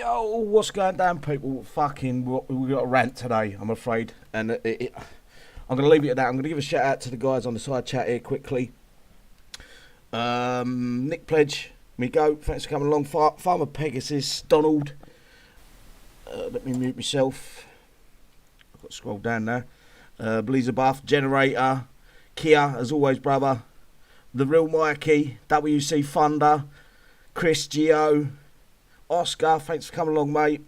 Yo, what's going down, people? We got a rant today, I'm afraid. And I'm going to leave it at that. I'm going to give a shout out to the guys on the side chat here quickly. Nick Pledge, me go. Thanks for coming along. Farmer Pegasus, Donald. Let me mute myself. I've got to scroll down there. Bleezer Buff, Generator, Kia, as always, brother. The Real Mikey, WC Thunder, Chris Geo, Oscar, thanks for coming along, mate.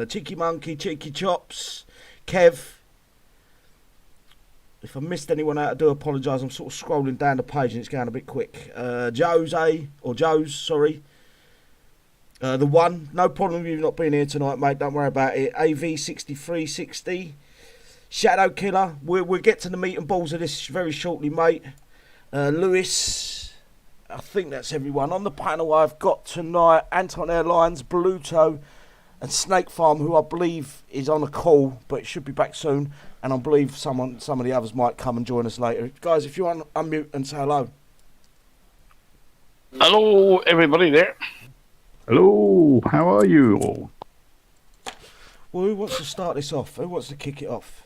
Cheeky Monkey, Cheeky Chops, Kev. If I missed anyone out, I do apologise. I'm sort of scrolling down the page and it's going a bit quick. Joe's, sorry. The One, no problem with you not being here tonight, mate. Don't worry about it. AV6360. Shadow Killer. We'll get to the meat and balls of this very shortly, mate. Lewis. I think that's everyone. On the panel I've got tonight, Anton Airlines, Bluto, and Snake Farm, who I believe is on a call, but it should be back soon. And I believe some of the others might come and join us later. Guys, if you want to unmute and say hello. Hello, everybody there. Hello, how are you all? Well, who wants to start this off? Who wants to kick it off?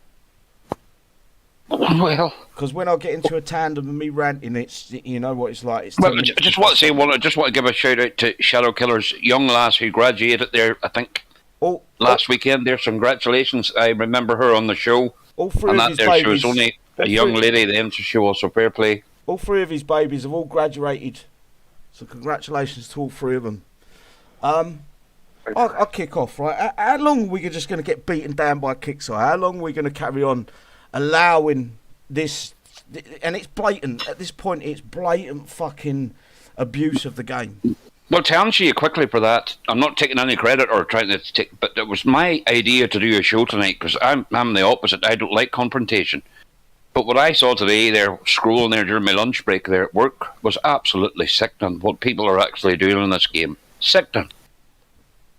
Well, because when I get into a tandem and me ranting, it's, you know what it's like. It's I just want to give a shout out to Shadow Killer's young lass who graduated there, I think, last weekend. There, congratulations. I remember her on the show. All three of his babies. She was only a young lady then, so she was so fair play. All three of his babies have all graduated, so congratulations to all three of them. I'll kick off, right? How long are we just going to get beaten down by Kixeye? How long are we going to carry on allowing this? And it's blatant. At this point, it's blatant fucking abuse of the game. Well, to answer you quickly for that, I'm not taking any credit or trying to take, but it was my idea to do a show tonight because I'm the opposite. I don't like confrontation. But what I saw today there, scrolling there during my lunch break there at work, was absolutely sickening what people are actually doing in this game. Sickening.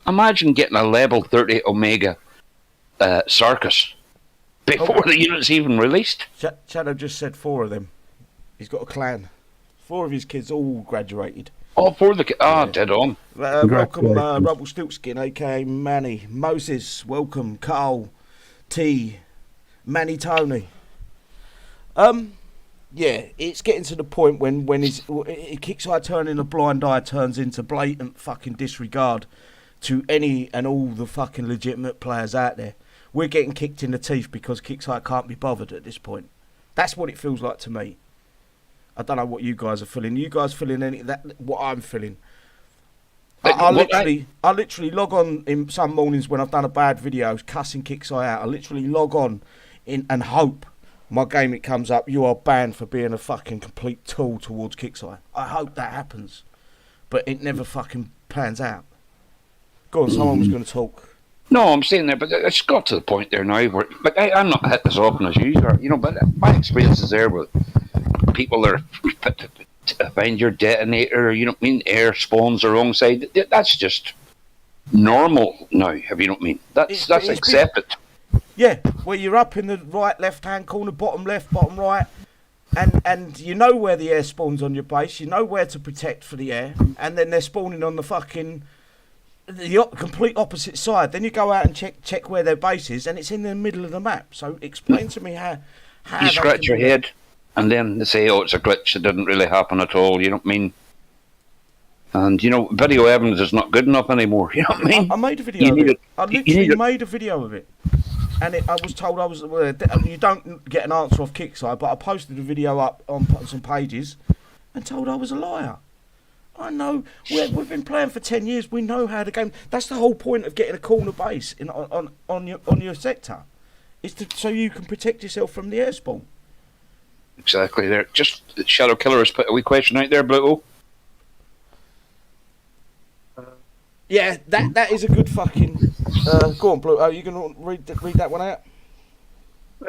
Imagine getting a level 30 Omega Sarkis before the unit's even released. Shadow just said 4 of them. He's got a clan. 4 of his kids all graduated. Oh, 4 of the kids. Ah, dead on. Welcome, Rubble Stiltskin, a.k.a. Manny. Moses, welcome. Carl, T, Manny Tony. Yeah, it's getting to the point when Kixeye turning a blind eye turns into blatant fucking disregard to any and all the fucking legitimate players out there. We're getting kicked in the teeth because Kixeye can't be bothered at this point. That's what it feels like to me. I don't know what you guys are feeling. You guys feeling what I'm feeling? I literally log on in some mornings when I've done a bad video cussing Kixeye out. I literally log on in and hope my game it comes up. You are banned for being a fucking complete tool towards Kixeye. I hope that happens, but it never fucking plans out. Go on, someone was going to talk. No, I'm saying there, but it's got to the point there now where, like, I'm not hit as often as you are, you know, but my experience is there with people that are find your detonator, you know what I mean, air spawns the wrong side. That's just normal now, if you know what I mean. That's accepted. Yeah, where you're up in the right, left-hand corner, bottom left, bottom right, and you know where the air spawns on your base, you know where to protect for the air, and then they're spawning on the fucking the complete opposite side. Then you go out and check where their base is, and it's in the middle of the map. So explain to me how you scratch your head, and then they say, "Oh, it's a glitch. It didn't really happen at all." You know what I mean? And you know, video evidence is not good enough anymore. You know what I mean? I made a video of it. I literally made a video of it, and I was told you don't get an answer off Kixeye, but I posted a video up on some pages, and told I was a liar. I know. We've been playing for 10 years. We know how the game. That's the whole point of getting a corner base on your sector, is so you can protect yourself from the air spawn. Exactly. There. Just Shadow Killer has put a wee question out there, Bluto. Yeah, that is a good fucking. Go on, Bluto. Are you going to read that one out?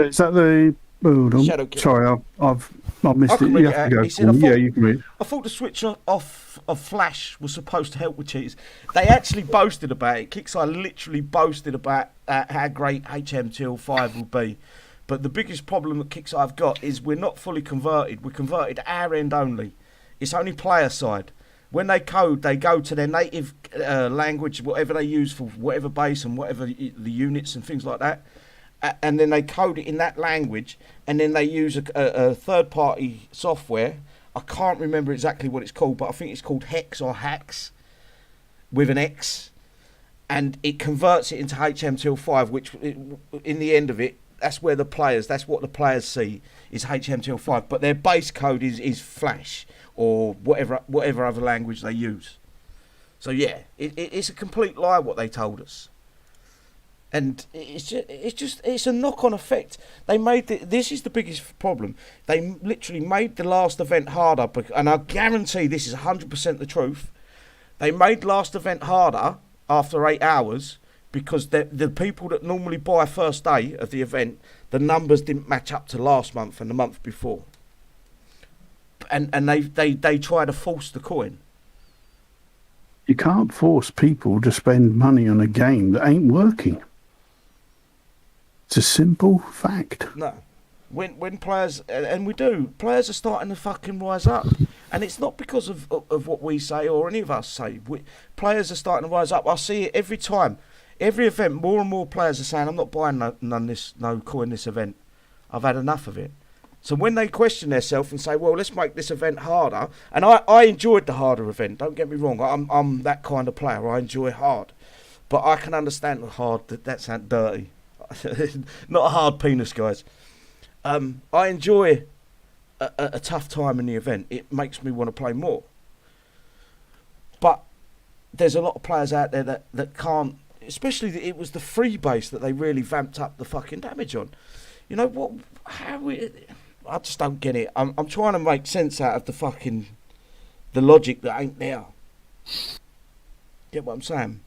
Is that the? Hold on. Sorry, I've missed it. You have to go. You can read. I thought the switch off of Flash was supposed to help with cheaters. They actually boasted about it. Kixeye literally boasted about how great HM2L5 will be. But the biggest problem that Kixeye have got is we're not fully converted. We're converted our end only. It's only player side. When they code, they go to their native language, whatever they use for whatever base and whatever the units and things like that. And then they code it in that language, and then they use a third-party software. I can't remember exactly what it's called, but I think it's called Hex or Hacks with an X, and it converts it into HTML5, which in the end of it, that's what the players see is HTML5, but their base code is Flash or whatever other language they use. So yeah, it's a complete lie what they told us. And it's a knock-on effect. They made this is the biggest problem. They literally made the last event harder, and I guarantee this is 100% the truth. They made last event harder after 8 hours because the people that normally buy first day of the event, the numbers didn't match up to last month and the month before. And they try to force the coin. You can't force people to spend money on a game that ain't working. It's a simple fact. No. When players, and we do, players are starting to fucking rise up. And it's not because of what we say or any of us say. Players are starting to rise up. I see it every time. Every event, more and more players are saying, I'm not buying no coin this event. I've had enough of it. So when they question themselves and say, well, let's make this event harder. And I enjoyed the harder event. Don't get me wrong. I'm that kind of player. I enjoy hard. But I can understand the hard, that sounds dirty. Not a hard penis, guys. I enjoy a tough time in the event. It makes me want to play more. But there's a lot of players out there that can't, especially it was the free base that they really vamped up the fucking damage on. You know what? I just don't get it. I'm trying to make sense out of the logic that ain't there. Get what I'm saying?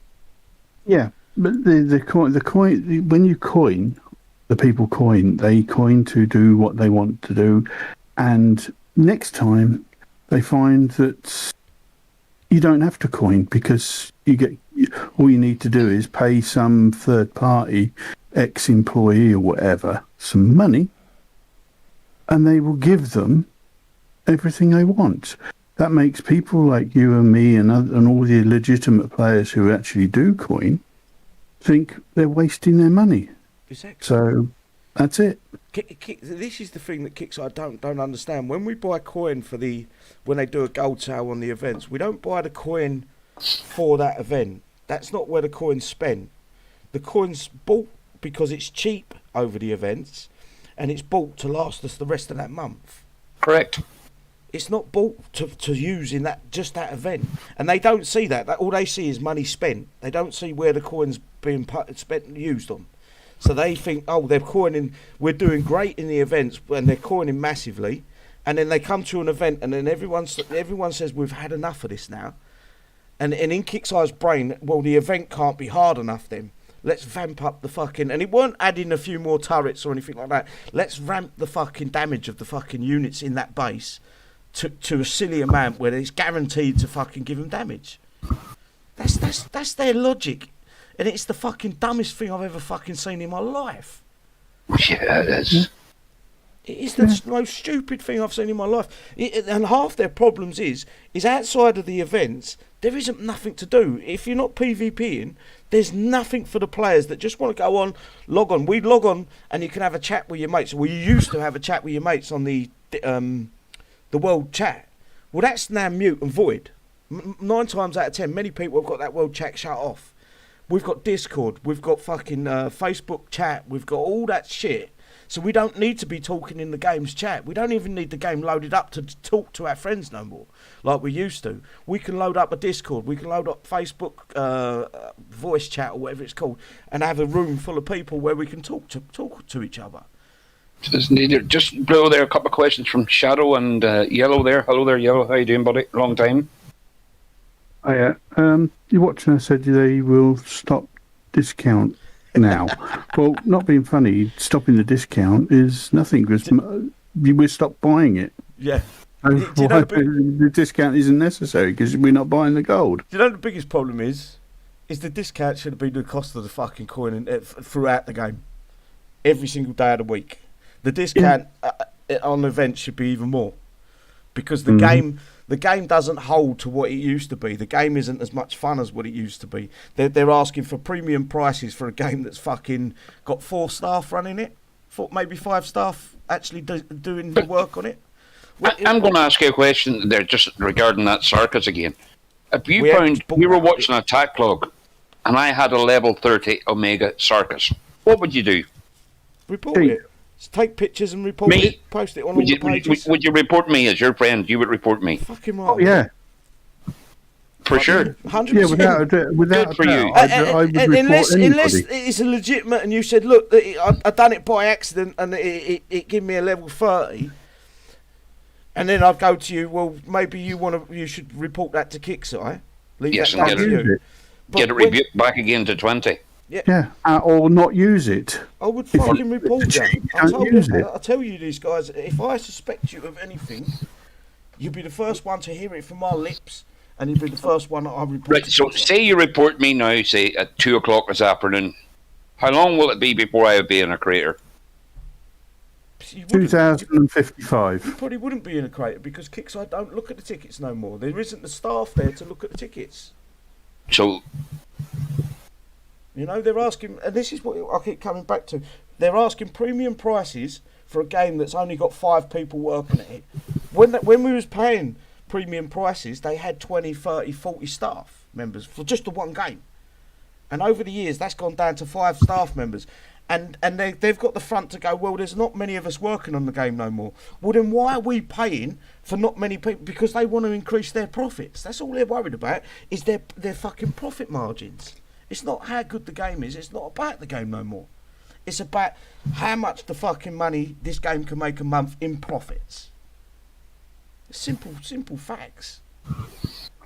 Yeah. But the coin, when you coin, the people coin, they coin to do what they want to do. And next time they find that you don't have to coin because all you need to do is pay some third party, ex-employee or whatever, some money, and they will give them everything they want. That makes people like you and me and all the legitimate players who actually do coin think they're wasting their money. Exactly. So that's it. This is the thing that Kixeye don't understand. When we buy coin when they do a gold sale on the events, we don't buy the coin for that event. That's not where the coin's spent. The coin's bought because it's cheap over the events, and it's bought to last us the rest of that month. Correct. It's not bought to use in that event, and they don't see that. All they see is money spent. They don't see where the coin's being used on. So they think, oh, they're coining. We're doing great in the events, and they're coining massively. And then they come to an event, and then everyone says we've had enough of this now. And in Kixeye's brain, well, the event can't be hard enough then. Let's vamp up the fucking... And it weren't adding a few more turrets or anything like that. Let's ramp the fucking damage of the fucking units in that base to a silly amount where it's guaranteed to fucking give them damage. That's their logic. And it's the fucking dumbest thing I've ever fucking seen in my life. Yeah, it is. It is the most stupid thing I've seen in my life. And half their problems is outside of the events, there isn't nothing to do. If you're not PvPing, there's nothing for the players that just want to go on, log on. We log on and you can have a chat with your mates. Well, you used to have a chat with your mates on the world chat. Well, that's now mute and void. 9 times out of 10, many people have got that world chat shut off. We've got Discord, we've got fucking Facebook chat, we've got all that shit. So we don't need to be talking in the game's chat. We don't even need the game loaded up to talk to our friends no more, like we used to. We can load up a Discord, we can load up Facebook voice chat or whatever it's called, and have a room full of people where we can talk to each other. Just below there, a couple of questions from Shadow and Yellow there. Hello there, Yellow. How you doing, buddy? Long time. Oh, yeah. You're watching, I said they will stop discount now. Well, not being funny, stopping the discount is nothing because we stopped buying it. Yeah. The discount isn't necessary because we're not buying the gold. Do you know the biggest problem is the discount should have been the cost of the fucking coin throughout the game. Every single day of the week. The discount on events should be even more. because the game doesn't hold to what it used to be. The game isn't as much fun as what it used to be. They're asking for premium prices for a game that's fucking got 4 staff running it, maybe 5 staff actually doing the work on it. I'm going to ask you a question there, just regarding that circus again. If you were watching a attack log, and I had a level 30 Omega circus, what would you do? Report it. Just take pictures and report it. Post it on all the pages. Would you report me as your friend? You would report me. Fucking right. Oh, yeah. For sure. 100%. Yeah, without Good for you. I would report unless anybody. it's a legitimate and you said, look, I done it by accident and it gave me a level 30. And then I'd go to you. Well, maybe you should report that to Kixeye. Leave Yes, that and down to you. Get it rebuked back again to 20. Yeah, or not use it. I would fucking report you. I tell you this, guys. If I suspect you of anything, you'll be the first one to hear it from my lips, and you'll be the first one that I report. Right. So, say you report me now, say at 2:00 this afternoon. How long will it be before I would be in a crater? 2055. You probably wouldn't be in a crater because Kixeye don't look at the tickets no more. There isn't the staff there to look at the tickets. So, you know, they're asking, and this is what I keep coming back to. They're asking premium prices for a game that's only got 5 people working at it. When we was paying premium prices, they had 20, 30, 40 staff members for just the one game. And over the years, that's gone down to 5 staff members. And they've got the front to go, well, there's not many of us working on the game no more. Well, then why are we paying for not many people? Because they want to increase their profits. That's all they're worried about, is their fucking profit margins. It's not how good the game is. It's not about the game no more. It's about how much the fucking money this game can make a month in profits. Simple facts.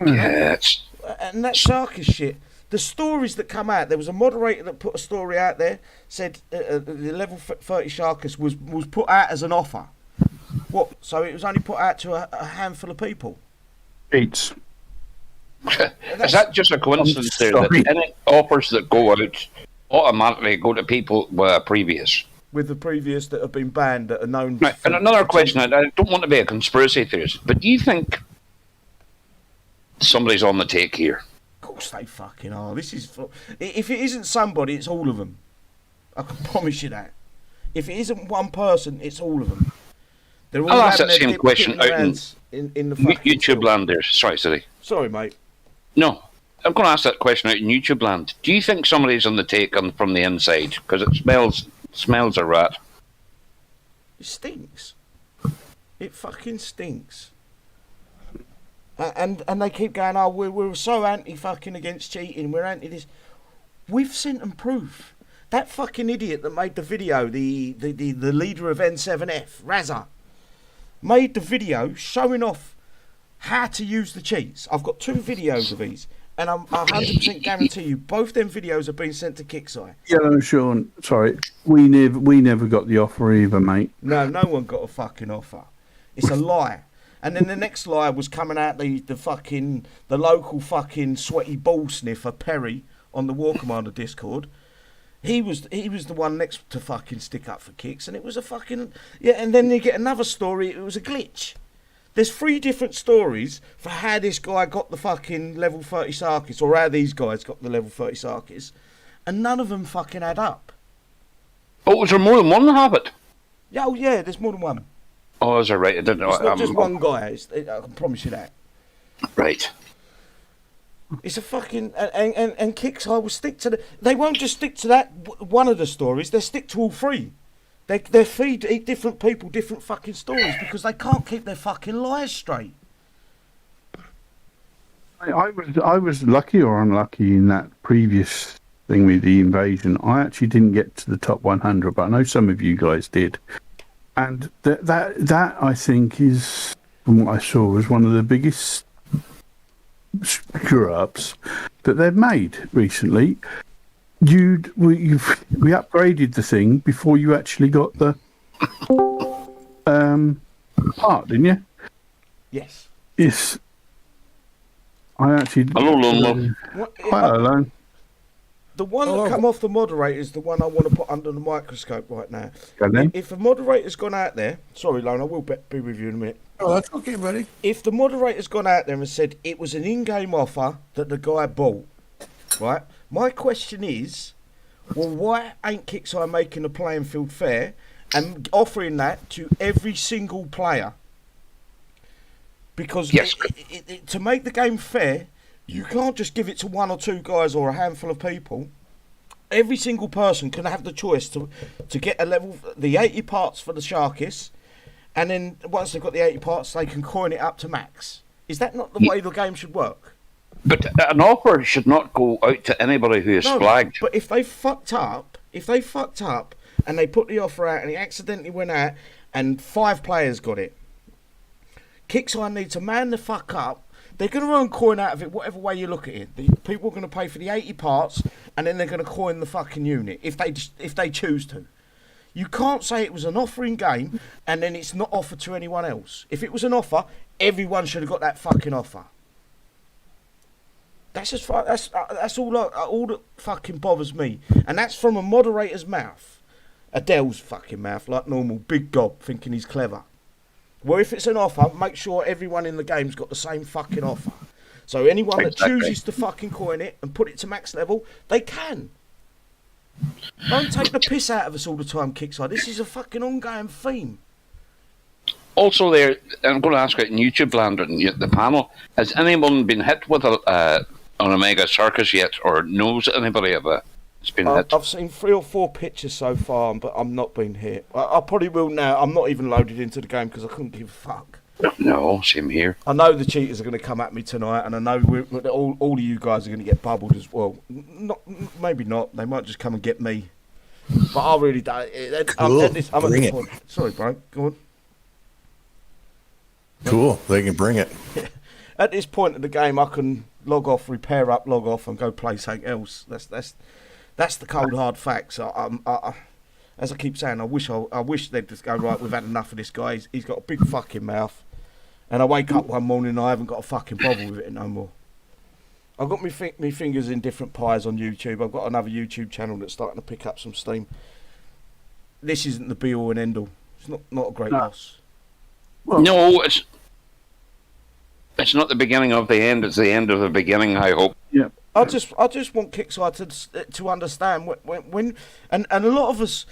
yeah, And that circus shit. The stories that come out, there was a moderator that put a story out there, said the level 30 Sharkus was put out as an offer. What? So it was only put out to a handful of people? It's. Is that just a coincidence there that any offers that go out automatically go to people previous? With the previous that have been banned that are known. Right. And another question, I don't want to be a conspiracy theorist, but do you think somebody's on the take here? Of course they fucking are. This is if it isn't somebody, it's all of them. I can promise you that. If it isn't one person, it's all of them. They're all I'll ask that same question out in the YouTube land there. Sorry, mate. No, I'm going to ask that question out in YouTube land. Do you think somebody's on the take from the inside? Because it smells a rat. It stinks. It fucking stinks. And they keep going, oh, we're so anti-fucking against cheating, we're anti this. We've sent them proof. That fucking idiot that made the video, the leader of N7F, Razza, made the video showing off how to use the cheats. I've got 2 videos of these, and I 100% guarantee you both them videos have been sent to Kixeye. Yeah, no, Sean, sorry. We never got the offer either, mate. No one got a fucking offer. It's a lie. And then the next lie was coming out the local fucking sweaty ball sniffer Perry on the War Commander Discord. He was the one next to fucking stick up for Kicks, and it was a fucking And then you get another story. It was a glitch. There's 3 different stories for how this guy got the fucking level 30 Sarkis, or how these guys got the level 30 Sarkis, and none of them fucking add up. Oh, was there more than one habit? Yeah, there's more than one. Oh, is that right? I didn't know. It's not just one guy. I can promise you that. Right. It's a fucking and Kixeye will stick to they won't just stick to that one of the stories. They stick to all 3. They feed different people different fucking stories because they can't keep their fucking lies straight. I was lucky or unlucky in that previous thing with the invasion. I actually didn't get to the top 100, but I know some of you guys did. And that I think is, from what I saw, was one of the biggest screw-ups that they've made recently. We upgraded the thing before you actually got the part, didn't you? Yes. Yes. I actually. Hello, Lolo. Hello, Lone. The one that come off the moderator is the one I want to put under the microscope right now. Go then. If a moderator's gone out there, sorry, Lone, I will be with you in a minute. Oh, that's okay, buddy. If the moderator's gone out there and said it was an in-game offer that the guy bought, right? My question is, well, why ain't Kixeye making the playing field fair and offering that to every single player? Because Yes. to make the game fair, you can't just give it to one or two guys or a handful of people. Every single person can have the choice to get the 80 parts for the Sharkies, and then once they've got the 80 parts, they can coin it up to max. Is that not the way the game should work? But an offer should not go out to anybody who is flagged. But if they fucked up, and they put the offer out and it accidentally went out and 5 players got it, Kixeye need to man the fuck up. They're going to earn coin out of it whatever way you look at it. The people are going to pay for the 80 parts and then they're going to coin the fucking unit if they choose to. You can't say it was an offer in game and then it's not offered to anyone else. If it was an offer, everyone should have got that fucking offer. That's just that's all that fucking bothers me, and that's from a moderator's mouth, Adele's fucking mouth, like normal, big gob thinking he's clever. Well, if it's an offer, make sure everyone in the game's got the same fucking offer. So anyone that chooses to fucking coin it and put it to max level, they can. Don't take the piss out of us all the time, Kixeye. This is a fucking ongoing theme. Also, I'm going to ask it in YouTube land and the panel: has anyone been hit with an Omega Circus yet, or knows anybody of it's been hit? I've seen 3 or 4 pictures so far, but I'm not been hit. I probably will now. I'm not even loaded into the game because I couldn't give a fuck. No, same here. I know the cheaters are going to come at me tonight, and I know all of you guys are going to get bubbled as well. Maybe not. They might just come and get me. But I really don't. Cool. I'm at this Bring point. Sorry, bro. Go on. Cool. They can bring it. At this point of the game, I can log off, repair up, log off, and go play something else. That's the cold hard facts. As I keep saying, I wish they'd just go, right, we've had enough of this guy. He's got a big fucking mouth. And I wake up one morning and I haven't got a fucking bother with it no more. I've got me fingers in different pies on YouTube. I've got another YouTube channel that's starting to pick up some steam. This isn't the be-all and end-all. It's not a great loss. Well, No, it's not the beginning of the end. It's the end of the beginning, I hope. yeah. I just want Kixeye to understand when and a lot of us.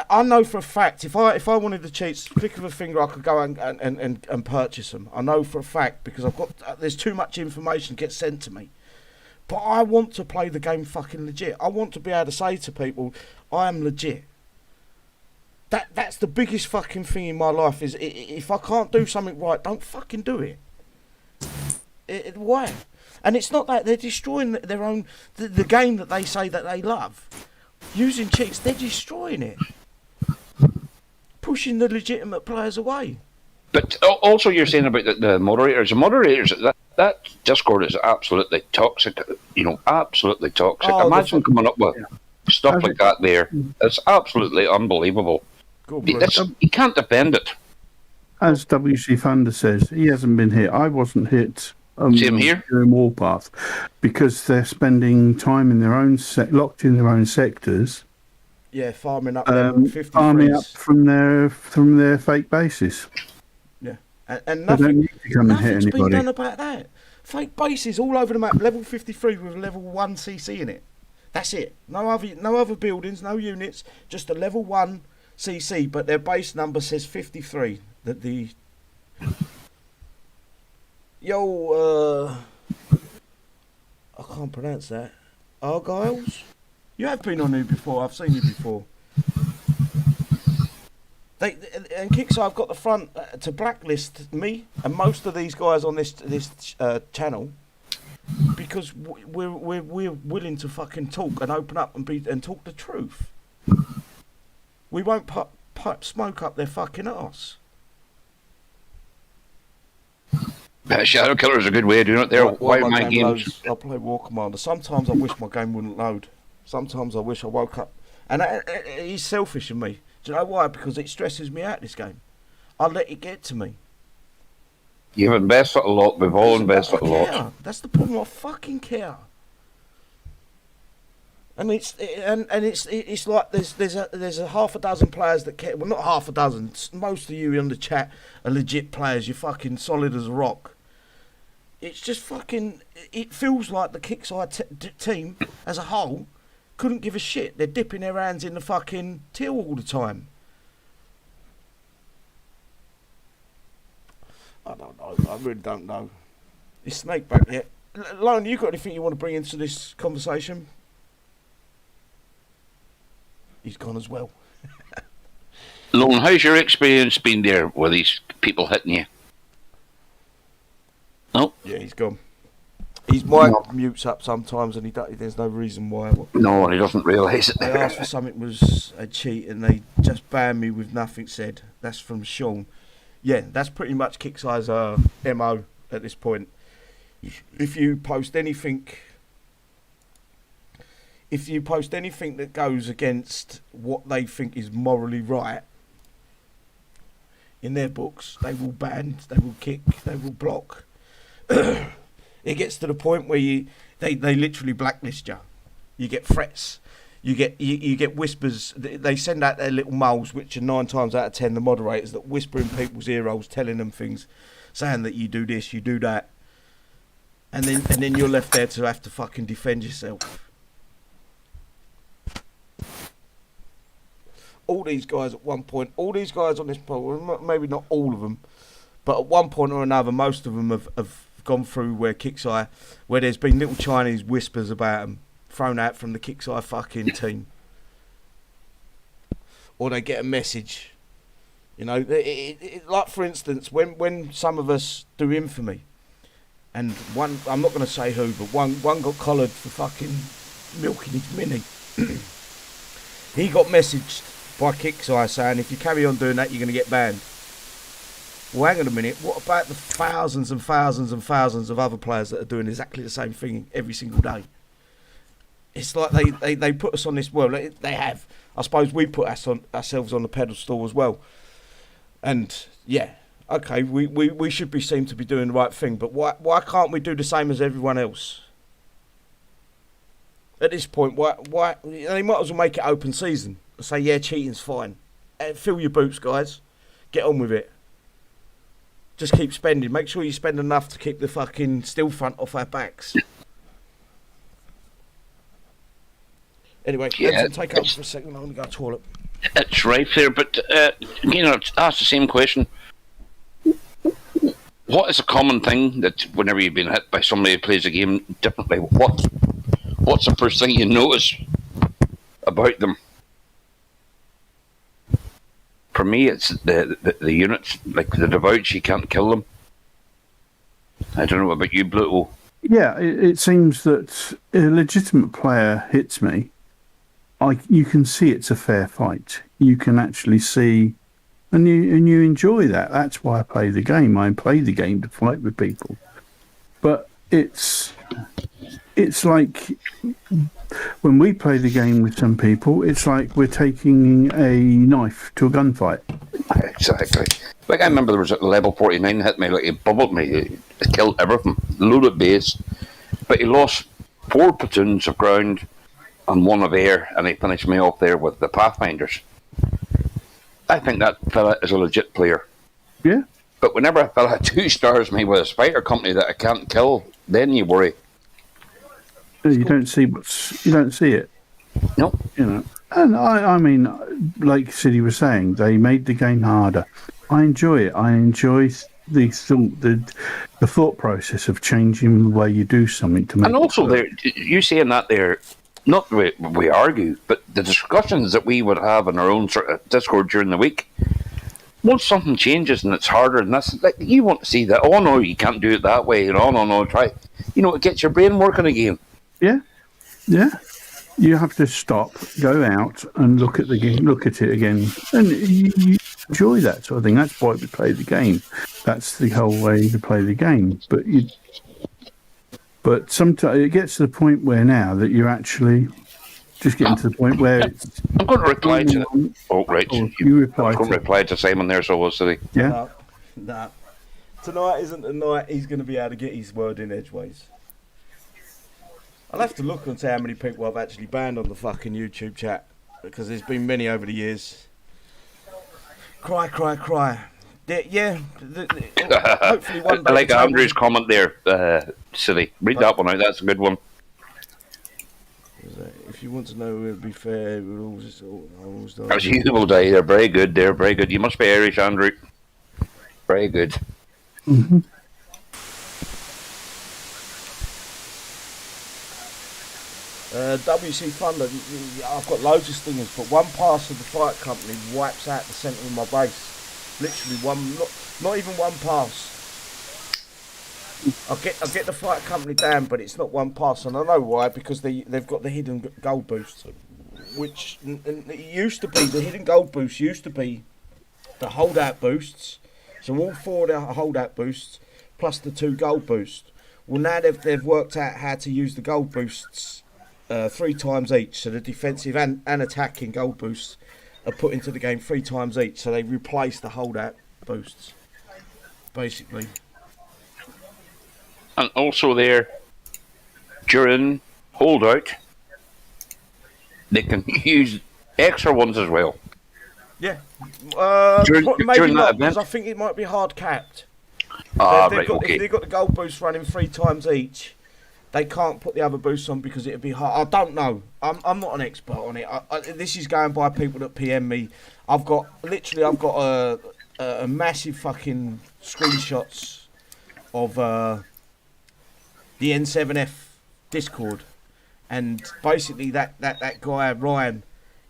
I know for a fact if I wanted the cheats, click of a finger, I could go and purchase them. I know for a fact because there's too much information gets sent to me. But I want to play the game fucking legit. I want to be able to say to people, I am legit. That's the biggest fucking thing in my life is if I can't do something right, don't fucking do it. Why? And it's not that they're destroying their own the game that they say that they love. Using cheats, they're destroying it. Pushing the legitimate players away. But also, you're saying about the moderators. The moderators, that Discord is absolutely toxic. Absolutely toxic. Oh, Imagine coming up with stuff like that there. It's absolutely unbelievable. You can't defend it. As WC Thunder says, he hasn't been hit. I wasn't hit. Same here. During Warpath, because they're spending time in their own locked in their own sectors. Yeah, farming up level 53s. Farming up from their fake bases. Yeah, and They don't need to come and hit nothing's been anybody. done about that. Fake bases all over the map, level 53 with a level 1 CC in it. That's it. No other buildings, no units, just a level 1 CC, but their base number says 53. I can't pronounce that. Argyles? You have been on here before. I've seen you before. And Kixeye, I've got the front to blacklist me and most of these guys on this channel because we're willing to fucking talk and open up and talk the truth. We won't pipe smoke up their fucking arse. Shadow Killer is a good way of doing it there. Why my games? I play War Commander. Sometimes I wish my game wouldn't load. Sometimes I wish I woke up. And he's selfish of me. Do you know why? Because it stresses me out, this game. I let it get to me. You've invested a lot. We've all invested a lot. That's the problem. I fucking care. And it's like there's a half a dozen players that care. Well, not half a dozen. Most of you on the chat are legit players. You're fucking solid as a rock. It's just fucking. It feels like the Kixeye team as a whole couldn't give a shit. They're dipping their hands in the fucking till all the time. I don't know. I really don't know. Is Snake back yet? Lone, you got anything you want to bring into this conversation? He's gone as well. Lone, how's your experience been there with these people hitting you? No? Yeah, he's gone. His mic mutes up sometimes and there's no reason why. No, he doesn't realise it. They asked for something was a cheat and they just banned me with nothing said. That's from Sean. Yeah, that's pretty much Kixeye's MO at this point. If you post anything that goes against what they think is morally right, in their books, they will ban, they will kick, they will block. It gets to the point where they literally blacklist you. You get threats. You get whispers. They send out their little moles, which are 9 times out of 10 the moderators that whisper in people's ear holes, telling them things, saying that you do this, you do that, and then you're left there to have to fucking defend yourself. All these guys at one point, all these guys on this program, maybe not all of them, but at one point or another, most of them have gone through where Kixeye, where there's been little Chinese whispers about them thrown out from the Kixeye fucking team, or they get a message, you know. Like for instance, when some of us do infamy, and one, I'm not going to say who, but one got collared for fucking milking his mini. He got messaged by Kixeye saying, if you carry on doing that, you're going to get banned. Well, hang on a minute. What about the thousands and thousands and thousands of other players that are doing exactly the same thing every single day? It's like they put us on this world. They have. I suppose we put ourselves on the pedestal as well. And yeah, okay, we should be seen to be doing the right thing. But why can't we do the same as everyone else? At this point, why they might as well make it open season. Say, yeah, cheating's fine. Fill your boots, guys. Get on with it. Just keep spending. Make sure you spend enough to keep the fucking steel front off our backs. Anyway, let's take over for a second. I'm going to go to the toilet. It's right there, but ask the same question. What is a common thing that whenever you've been hit by somebody who plays a game differently, what's the first thing you notice about them? For me, it's the units, like the devouts, you can't kill them. I don't know about you, Bluto. Yeah, it seems that a legitimate player hits me. You can see it's a fair fight. You can actually see, and you enjoy that. That's why I play the game. I play the game to fight with people. But it's like when we play the game with some people, it's like we're taking a knife to a gunfight. Exactly. Like I remember there was a level 49 hit me, like he bubbled me, he killed everything, loaded base, but he lost 4 platoons of ground and 1 of air, and he finished me off there with the Pathfinders. I think that fella is a legit player. Yeah. But whenever a fella 2 stars me with a spider company that I can't kill, then you worry. You don't see it. No. You know. And I mean, like Siddy was saying, they made the game harder. I enjoy it. I enjoy the thought process of changing the way you do something to make. And also, you saying that there, not we argue, but the discussions that we would have in our own sort of Discord during the week. Once something changes and it's harder, and that's like you want to see that. Oh no, you can't do it that way. Oh no, try. It gets your brain working again. Yeah. You have to stop, go out, and look at the game, look at it again, and you enjoy that sort of thing. That's why we play the game. That's the whole way to play the game. But sometimes it gets to the point where now that you're actually just getting to the point where it's. I'm going to reply to that. Oh, right. You reply. I'm going to reply to Simon there, so was he? Yeah. No. Tonight isn't the night he's going to be able to get his word in edgeways. I'll have to look and see how many people I've actually banned on the fucking YouTube chat, because there's been many over the years. Cry. Hopefully one day. I like Andrew's comment there, City. Read that one out. That's a good one. If you want to know, it'll be fair. We'll always die. As you will die. They're very good. They're very good. You must be Irish, Andrew. Very good. Mm-hmm. WC Thunder, I've got loads of stingers, but one pass of the fire company wipes out the centre of my base. Literally one, not even one pass. I'll get the fire company down, but it's not one pass, and I know why, because they've got the hidden gold boost, which it used to be, the hidden gold boost used to be the holdout boosts, so all 4 of the holdout boosts, plus the 2 gold boosts. Well, now they've worked out how to use the gold boosts 3 times each, so the defensive and attacking gold boosts are put into the game 3 times each, so they replace the holdout boosts, basically. And also there, during holdout, they can use extra ones as well. Yeah. During Maybe that not, event? because I think it might be hard capped. Right, If okay. they've got the gold boost running 3 times each, they can't put the other boosts on because it'd be hard. I don't know. I'm not an expert on it. This is going by people that PM me. I've got a massive fucking screenshots of the N7F Discord, and basically that guy Ryan,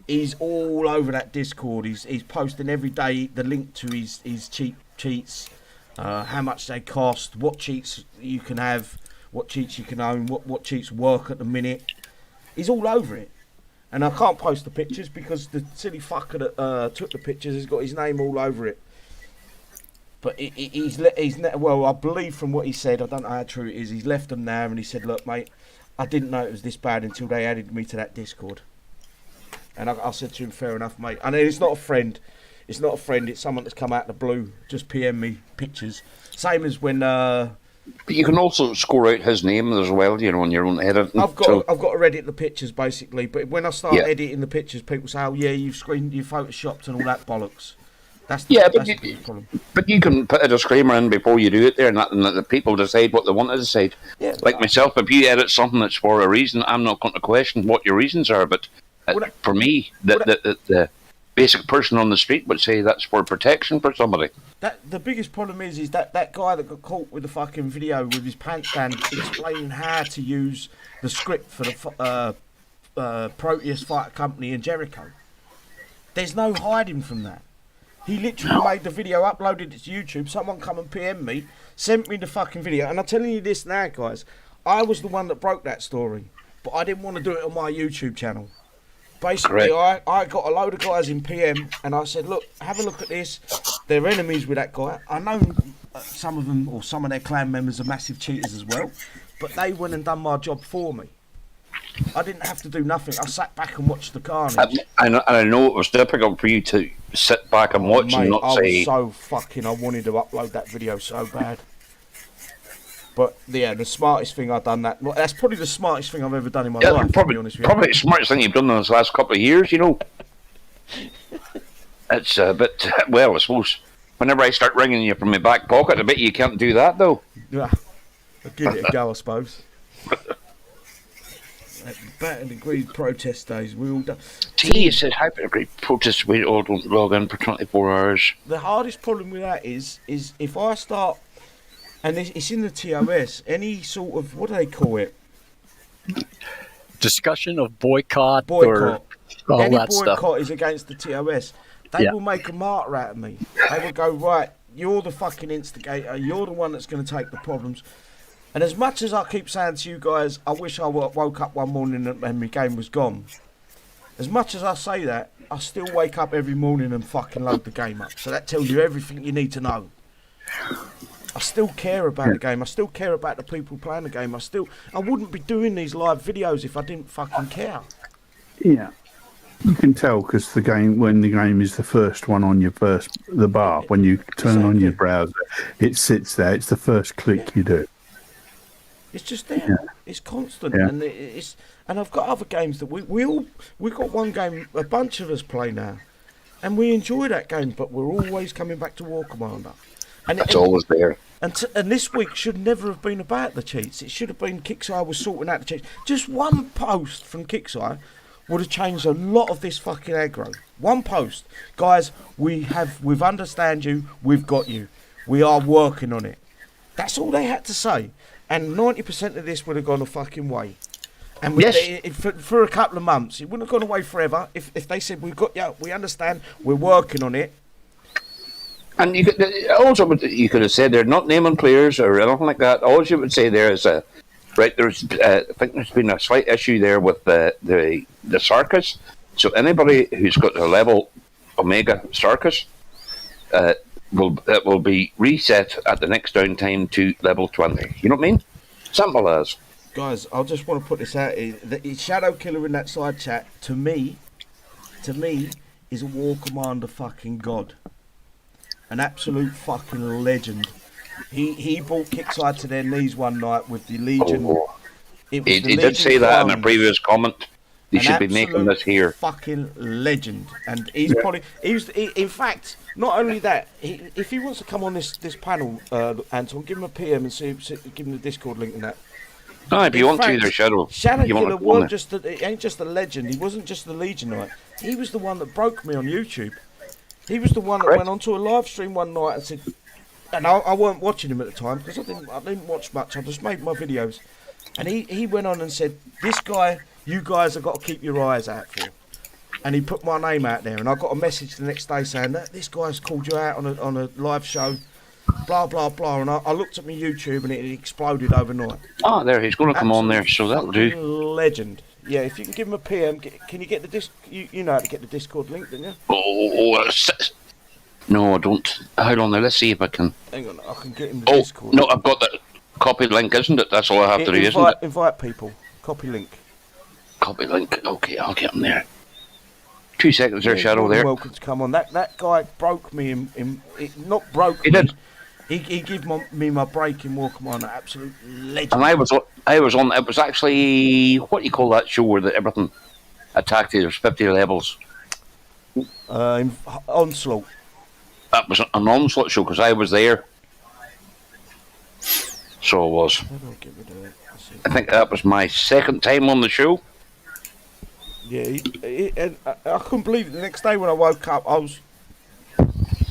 he's all over that Discord. He's posting every day the link to his cheats, how much they cost, what cheats you can have, what cheats you can own, what cheats work at the minute. He's all over it, and I can't post the pictures because the silly fucker that took the pictures has got his name all over it. But well, I believe from what he said, I don't know how true it is, he's left them now, and he said, look mate, I didn't know it was this bad until they added me to that Discord. And I said to him, fair enough mate. And it's not a friend, it's someone that's come out of the blue, just PM me pictures. Same as when But you can also score out his name as well, you know, on your own editing. I've got to edit the pictures basically, but when I start Yeah. editing the pictures, people say, oh yeah, you've photoshopped and all that bollocks. That's Yeah, that's but the big problem. But you can put a disclaimer in before you do it there, and let the people decide what they want to decide. Yeah, Like myself, if you edit something that's for a reason, I'm not going to question what your reasons are. But for me, the basic person on the street would say that's for protection for somebody. The biggest problem is that guy that got caught with the fucking video with his pants down explaining how to use the script for the Proteus Fighter Company in Jericho. There's no hiding from that. He literally made the video, uploaded it to YouTube. Someone come and PM me, sent me the fucking video. And I'm telling you this now, guys. I was the one that broke that story, but I didn't want to do it on my YouTube channel. Basically, I got a load of guys in PM, and I said, look, have a look at this. They're enemies with that guy. I know some of them, or some of their clan members, are massive cheaters as well, but they went and done my job for me. I didn't have to do nothing. I sat back and watched the carnage. I know it was difficult for you to sit back and watch and not say... I wanted to upload that video so bad. But yeah, the smartest thing I've done that's probably the smartest thing I've ever done in my life, to be honest with you. Probably the smartest thing you've done in this last couple of years, you know. It's a bit... Well, I suppose whenever I start ringing you from my back pocket, I bet you can't do that, though. Yeah, I'll give it a go, I suppose. Batten agreed protest days. We all done. T said, how about agreed protest? We all don't log in for 24 hours. The hardest problem with that is if I start, and it's in the TOS, any sort of, what do they call it? Discussion of boycott. Or all any that boycott stuff. is against the TOS. They will make a martyr out of me. They will go, right, you're the fucking instigator. You're the one that's going to take the problems. And as much as I keep saying to you guys, I wish I woke up one morning and my game was gone. As much as I say that, I still wake up every morning and fucking load the game up. So that tells you everything you need to know. I still care about the game. I still care about the people playing the game. I wouldn't be doing these live videos if I didn't fucking care. Yeah. You can tell because when the game is the first one on the bar, when you turn on your browser, it sits there. It's the first click you do. It's just there. Yeah. It's constant, Yeah. and and I've got other games that we got one game a bunch of us play now, and we enjoy that game, but we're always coming back to War Commander. And It's always there. And this week should never have been about the cheats. It should have been Kixeye was sorting out the cheats. Just one post from Kixeye would have changed a lot of this fucking aggro. One post. Guys, we've understand you, we've got you. We are working on it. That's all they had to say. And 90% of this would have gone a fucking way. And for a couple of months, it wouldn't have gone away forever. If they said, we've got you, we understand, we're working on it. And you could have said they're not naming players or anything like that. All you would say there is right. There's I think there's been a slight issue there with the Sarkis. So anybody who's got a level Omega Sarkis will be reset at the next downtime to level 20. You know what I mean? Simple as. Guys, I just want to put this out here. The Shadow Killer in that side chat, to me, is a War Commander fucking god. An absolute fucking legend. He brought Kixeye to their knees one night with the Legion. Oh. It was He the did Legion say that in a clones. previous comment. They An should be making this here. Fucking legend, and he's probably in fact, not only that, if he wants to come on this panel, Anton, give him a PM and give him the Discord link and that. No, if you want to, there's Shadow. Shadow You want Killer to go on weren't he ain't just a legend. He wasn't just the Legion Knight. He was the one that broke me on YouTube. He was the one that went onto a live stream one night and said, and I weren't watching him at the time because I didn't watch much. I just made my videos, and he went on and said, "This guy, you guys have got to keep your eyes out for." And he put my name out there, and I got a message the next day saying that this guy's called you out on a live show, blah blah blah. And I looked at my YouTube, and it exploded overnight. Ah, there, he's going to come on there, so that'll do. Legend. Yeah, if you can give him a PM, can you get the disc? You know how to get the Discord link, don't you? No, I don't. Hold on there, let's see if I can. Hang on, I can get him the Discord. No, I've got the copy link, isn't it? That's all I have to do, isn't it? Invite people. Copy link. Copy link. Okay, I'll get him there. 2 seconds there, Shadow you're there. welcome to come on. That guy broke me not broke He me. did. He gave me my break in War Commander. Absolute legend. And I was on. It was actually, what do you call that show where everything attacked you? There's 50 levels. Onslaught. That was an Onslaught show because I was there. So it was. How do I get rid of it? I think that was my second time on the show. Yeah, and I couldn't believe it. The next day when I woke up, I was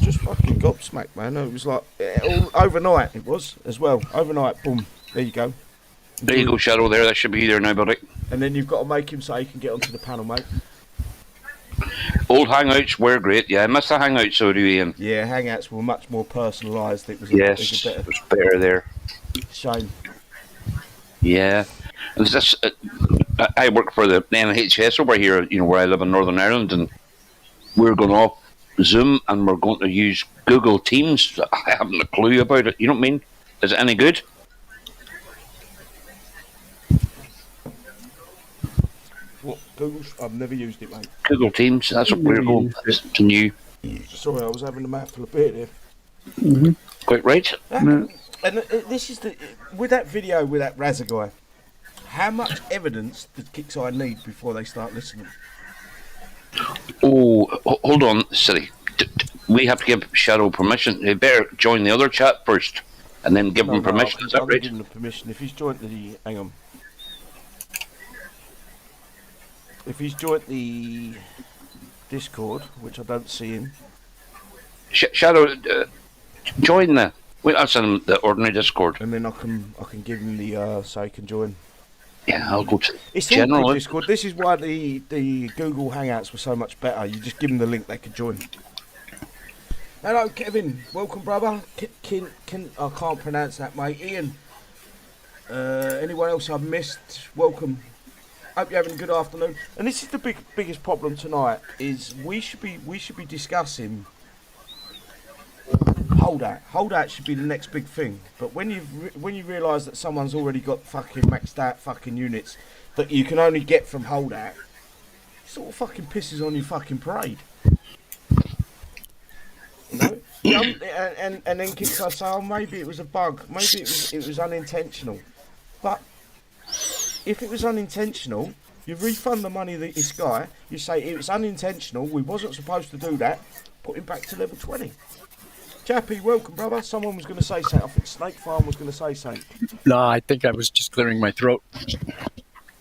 just fucking gobsmacked, man. It was like overnight. It was as well. Overnight, boom. There you go. There you go, Shadow. There, that should be there now, buddy. And then you've got to make him so he can get onto the panel, mate. Old Hangouts were great. Yeah, I miss the Hangouts, so do Ian. Yeah, Hangouts were much more personalised. It was Yes, it was better there. Shame. Yeah. And this, I work for the NHS over here, where I live in Northern Ireland, and we're going off Zoom and we're going to use Google Teams. I haven't a clue about it. You know what I mean? Is it any good? What? Google? I've never used it, mate. Google Teams, that's what we're going. It's new. Sorry, I was having a mouthful of beer there. Mm-hmm. Quite right. No. And this is with that video with that Razor guy. How much evidence does Kixeye need before they start listening? Oh, hold on, silly. We have to give Shadow permission. They better join the other chat first, and then give him permission. Is that I'll right? give him the permission. If he's joined the, hang on. If he's joined the Discord, which I don't see him. Shadow, join the. Wait, I'll send him the ordinary Discord. And then I can give him the so he can join. Yeah, I'll go to It's general. all good Discord. This is why the Google Hangouts were so much better. You just give them the link, they could join. Hello, Kevin. Welcome, brother. I can't pronounce that, mate. Ian. Anyone else I've missed? Welcome. Hope you're having a good afternoon. And this is the biggest problem tonight. Is we should be discussing holdout should be the next big thing. But when you realise that someone's already got fucking maxed out fucking units that you can only get from holdout, it sort of fucking pisses on your fucking parade. You know? And then Kixeye say, oh, maybe it was a bug, maybe it was unintentional. But if it was unintentional, you refund the money that this guy. You say it was unintentional. We wasn't supposed to do that. Put him back to level 20. Chappie, welcome, brother. Someone was going to say something. I think Snake Farm was going to say something. No, I think I was just clearing my throat.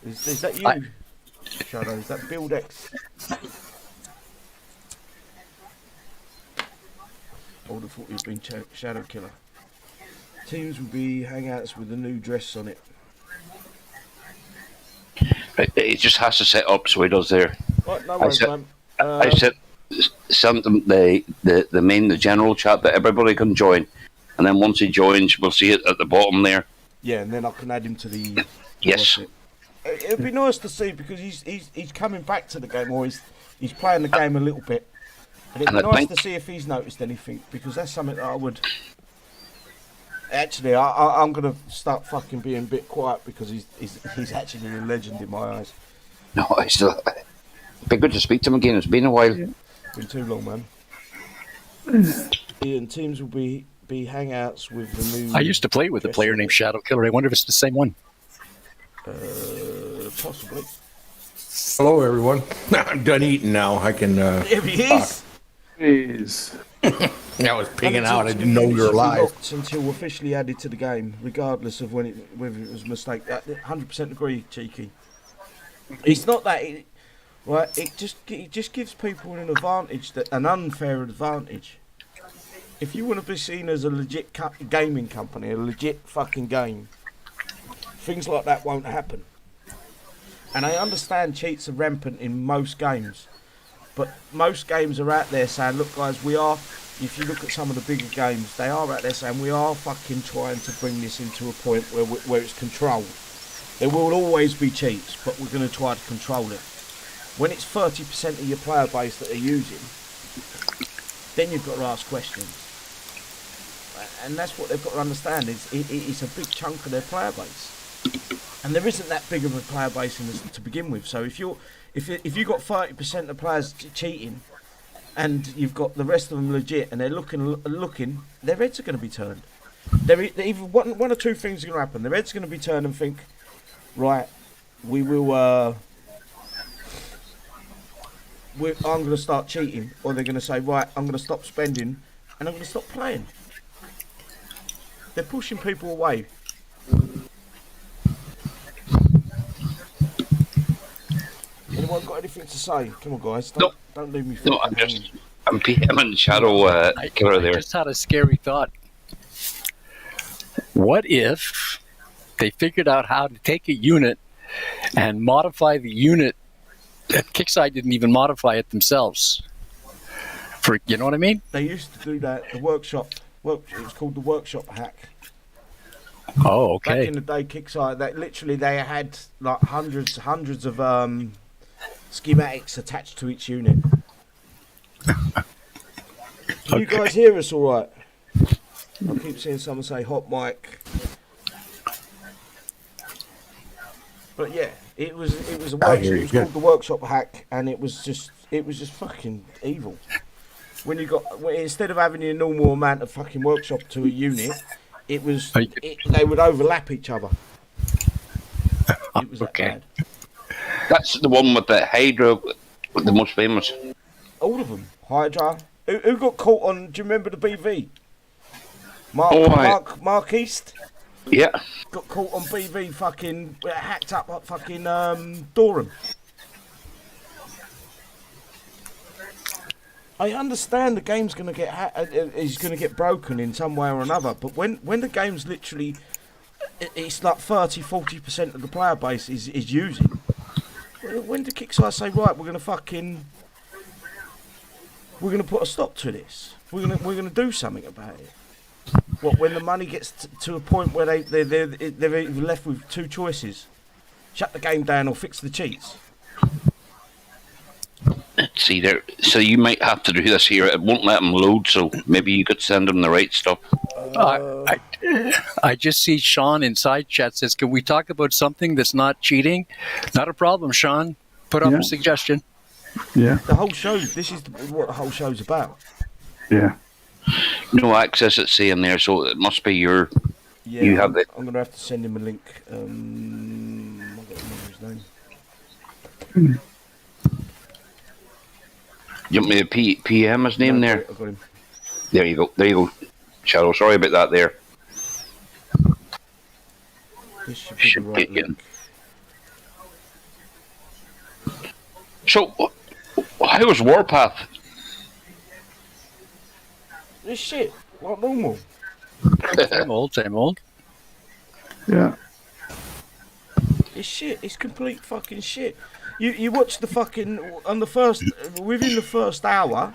Is that you, Shadow? Is that Build X? I would have thought you'd been Shadow Killer. Teams will be hangouts with a new dress on it. It just has to set up so he does there. Right, no worries, man. I said something the general chat that everybody can join, and then once he joins, we'll see it at the bottom there. Yeah, and then I can add him to the. Yes. It'd be nice to see because he's coming back to the game, or he's playing the game a little bit, and it'd be nice to see if he's noticed anything because that's something that I would. Actually, I'm gonna start fucking being a bit quiet because he's actually a legend in my eyes. No, it's been good to speak to him again. It's been a while. Yeah. Been too long, man. Ian, teams will be hangouts with the new. I used to play with a player named Shadow Killer. I wonder if it's the same one. Possibly. Hello, everyone. I'm done eating now. I can. There he is. Is I was pinging out. I didn't know you were alive. Until officially added to the game, regardless of whether it was a mistake. 100% agree, Cheeky. It's not that. Right, it just gives people an advantage, an unfair advantage. If you want to be seen as a legit gaming company, a legit fucking game, things like that won't happen. And I understand cheats are rampant in most games, but most games are out there saying, look guys, if you look at some of the bigger games, they are out there saying we are fucking trying to bring this into a point where it's controlled. There will always be cheats, but we're going to try to control it. When it's 30% of your player base that are using, then you've got to ask questions. And that's what they've got to understand, it's a big chunk of their player base. And there isn't that big of a player base to begin with. So if you've got 30% of players cheating, and you've got the rest of them legit, and they're looking, their heads are going to be turned. Either one or two things are going to happen. Their heads are going to be turned and think, right, we will. I'm going to start cheating, or they're going to say, right, I'm going to stop spending, and I'm going to stop playing. They're pushing people away. Anyone got anything to say? Come on, guys. Don't leave me. No, I'm PM and Shadow Killer there. I just had a scary thought. What if they figured out how to take a unit and modify the unit that Kixeye didn't even modify it themselves? You know what I mean? They used to do that. The workshop. It was called the workshop hack. Oh, okay. Back in the day, Kixeye, they had like hundreds of schematics attached to each unit. Can you guys hear us all right? I keep seeing someone say hot mic. But yeah, it was a workshop. It was called the workshop hack, and it was just fucking evil. Instead of having a normal amount of fucking workshop to a unit, they would overlap each other. It was that bad. That's the one with the Hydra, the most famous. All of them. Hydra. Who got caught on? Do you remember the BV? Mark East. Yeah. Got caught on BV. Fucking hacked up fucking Durham. I understand the game's going to is going to get broken in some way or another, but when the game's literally, it's like 30-40% of the player base is using. When did Kixeye say, right, we're going to put a stop to this? We're going to do something about it. What, when the money gets to a point where they're left with two choices: shut the game down or fix the cheats. See there, so you might have to do this here. It won't let them load, so maybe you could send them the right stuff. I just see Sean inside chat says, "Can we talk about something that's not cheating?" Not a problem, Sean. Put up a suggestion. Yeah. The whole show. This is what the whole show's about. Yeah. No access, it's saying there, so it must be your Yeah, You have the. I'm going to have to send him a link. I don't remember his name. You want me to PM his name No, there? I got him. There you go. There you go. Shadow. Sorry about that. There. This should be Should the right be link. So, how was Warpath? This shit, like normal. Same old, same old. Yeah. It's shit. It's complete fucking shit. You watch the fucking on the first within the first hour,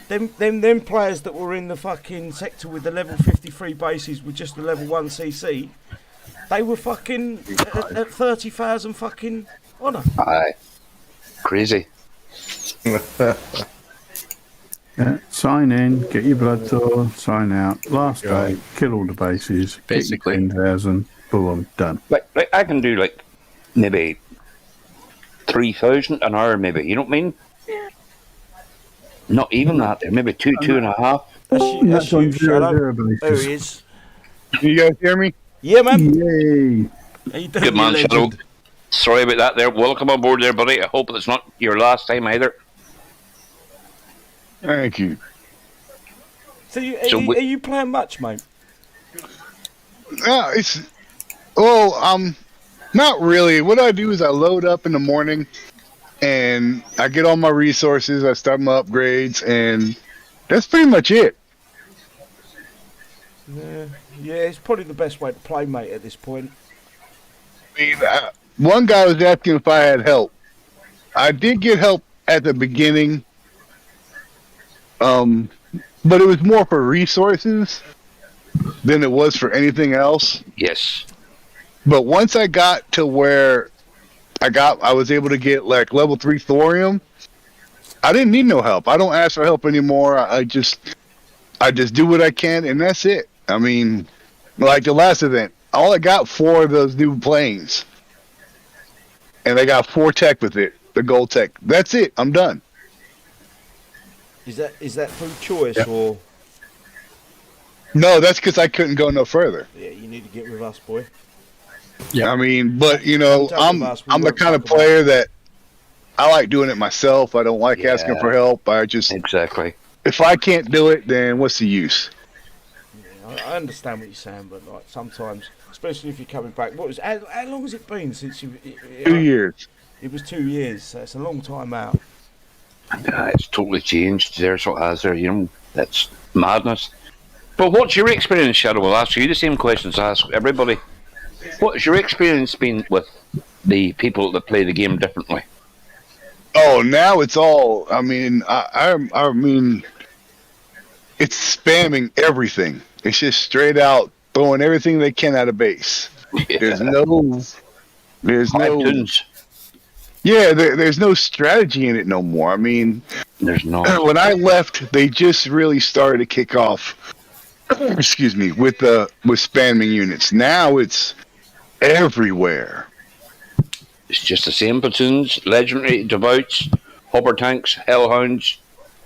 them players that were in the fucking sector with the level 53 bases with just the level 1 CC, they were fucking at 30,000 fucking honour. Aye. Crazy. Yeah. Sign in, get your blood tour, sign out. Last day, kill all the bases. Basically. 10,000. Boom, done. Like I can do like maybe 3,000 an hour, maybe. You know what I mean? Not even that. There, maybe two and a half. That's That's on you, Shadow. 0 There bases. he is. You guys hear me? Yeah, man. Yay. How you doing, Good man, you Shadow. legend? Sorry about that. There. Welcome on board, there, buddy. I hope it's not your last time either. Thank you. So, So are you playing much, mate? Yeah, not really. What I do is I load up in the morning, and I get all my resources. I start my upgrades, and that's pretty much it. Yeah, it's probably the best way to play, mate, at this point. I mean, one guy was asking if I had help. I did get help at the beginning, but it was more for resources than it was for anything else. Yes. But once I got to where I was able to get like level 3 thorium, I didn't need no help. I don't ask for help anymore. I just do what I can, and that's it. I mean, like the last event, all I got 4 of those new planes, and I got 4 tech with it, the gold tech. That's it. I'm done. Is that through choice or? No, that's because I couldn't go no further. Yeah, you need to get with us, boy. I mean, but you know, Don't tell us, we I'm the won't kind of talk about player that I like doing it myself. I don't like asking Yeah. for help. I just, Exactly. if I can't do it, then what's the use? I understand what you're saying, but like sometimes, especially if you're coming back, how long has it been since you? 2 years. It was 2 years, so it's a long time out. It's totally changed. There's what has there. You know, that's madness. But what's your experience, Shadow? I'll ask you the same questions I ask everybody. What's your experience been with the people that play the game differently? Oh, now it's all. I mean, I mean, it's spamming everything. It's just straight out throwing everything they can at a base. There's no. Tunes. Yeah, there's no strategy in it no more. I mean, There's no. when I left, they just really started to kick off. Excuse me, with spamming units. Now it's everywhere. It's just the same platoons, legendary, devouts, hopper tanks, hellhounds,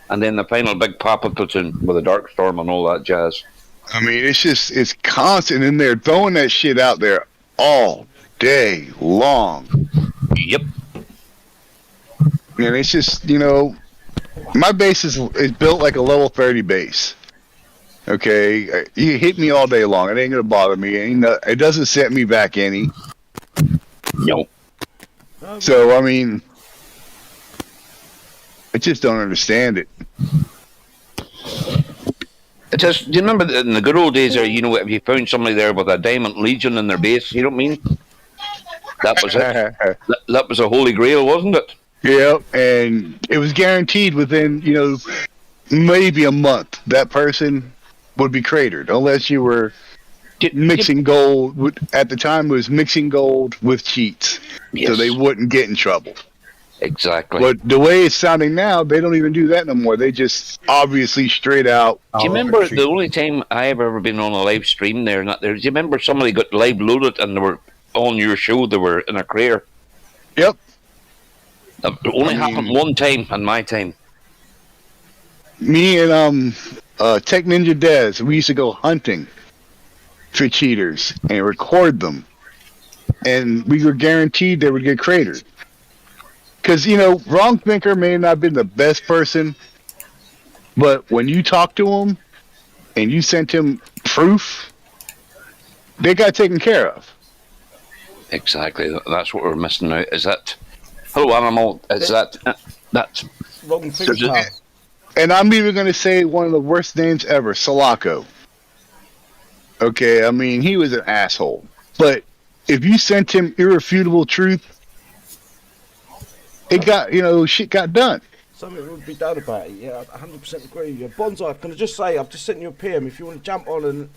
and then the final big papa platoon with a dark storm and all that jazz. I mean, it's constant, and they're throwing that shit out there all day long. Yep. And it's just, you know, my base is built like a level 30 base. Okay, you hit me all day long. It ain't gonna bother me. It doesn't set me back any. No. So I mean, I just don't understand it. It is. Do you remember in the good old days there? You know, if you found somebody there with a Diamond Legion in their base, you know what I mean? That was it. that was a holy grail, wasn't it? Yeah, and it was guaranteed within, you know, maybe a month that person would be cratered, unless you were mixing gold. At the time, it was mixing gold with cheats, Yes. so they wouldn't get in trouble. Exactly. But the way it's sounding now, they don't even do that no more. They just obviously straight out. Do you remember the only time I have ever been on a live stream there? Not there. Do you remember somebody got live loaded and they were on your show? They were in a crater. Yep. That only happened one time in my time. Me and Tech Ninja Dez, we used to go hunting for cheaters and record them, and we were guaranteed they would get cratered. Because, Wrong Thinker may not have been the best person, but when you talk to him and you sent him proof, they got taken care of. Exactly. That's what we're missing out. Is that hello animal? Is that's Wrong Thinker. And I'm even going to say one of the worst names ever, Sulaco. Okay, I mean, he was an asshole. But if you sent him irrefutable truth, it got, shit got done. Something would be done about it. Yeah, I 100% agree with you. Bonsai, can I just say, I've just sent you a PM. If you want to jump on and...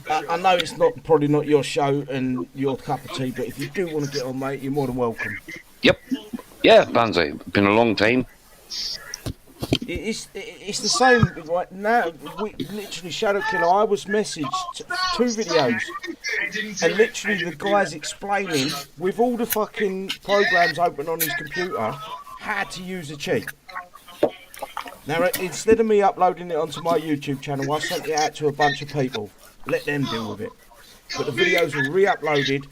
I know it's probably not your show and your cup of tea, but if you do want to get on, mate, you're more than welcome. Yep. Yeah, Banzai. Been a long time. It's the same right now. We literally Shadow Killer. I was messaged 2 videos, and literally the guy's explaining with all the fucking programs open on his computer how to use a cheat. Now, instead of me uploading it onto my YouTube channel, I sent it out to a bunch of people. Let them deal with it. But the videos were re-uploaded.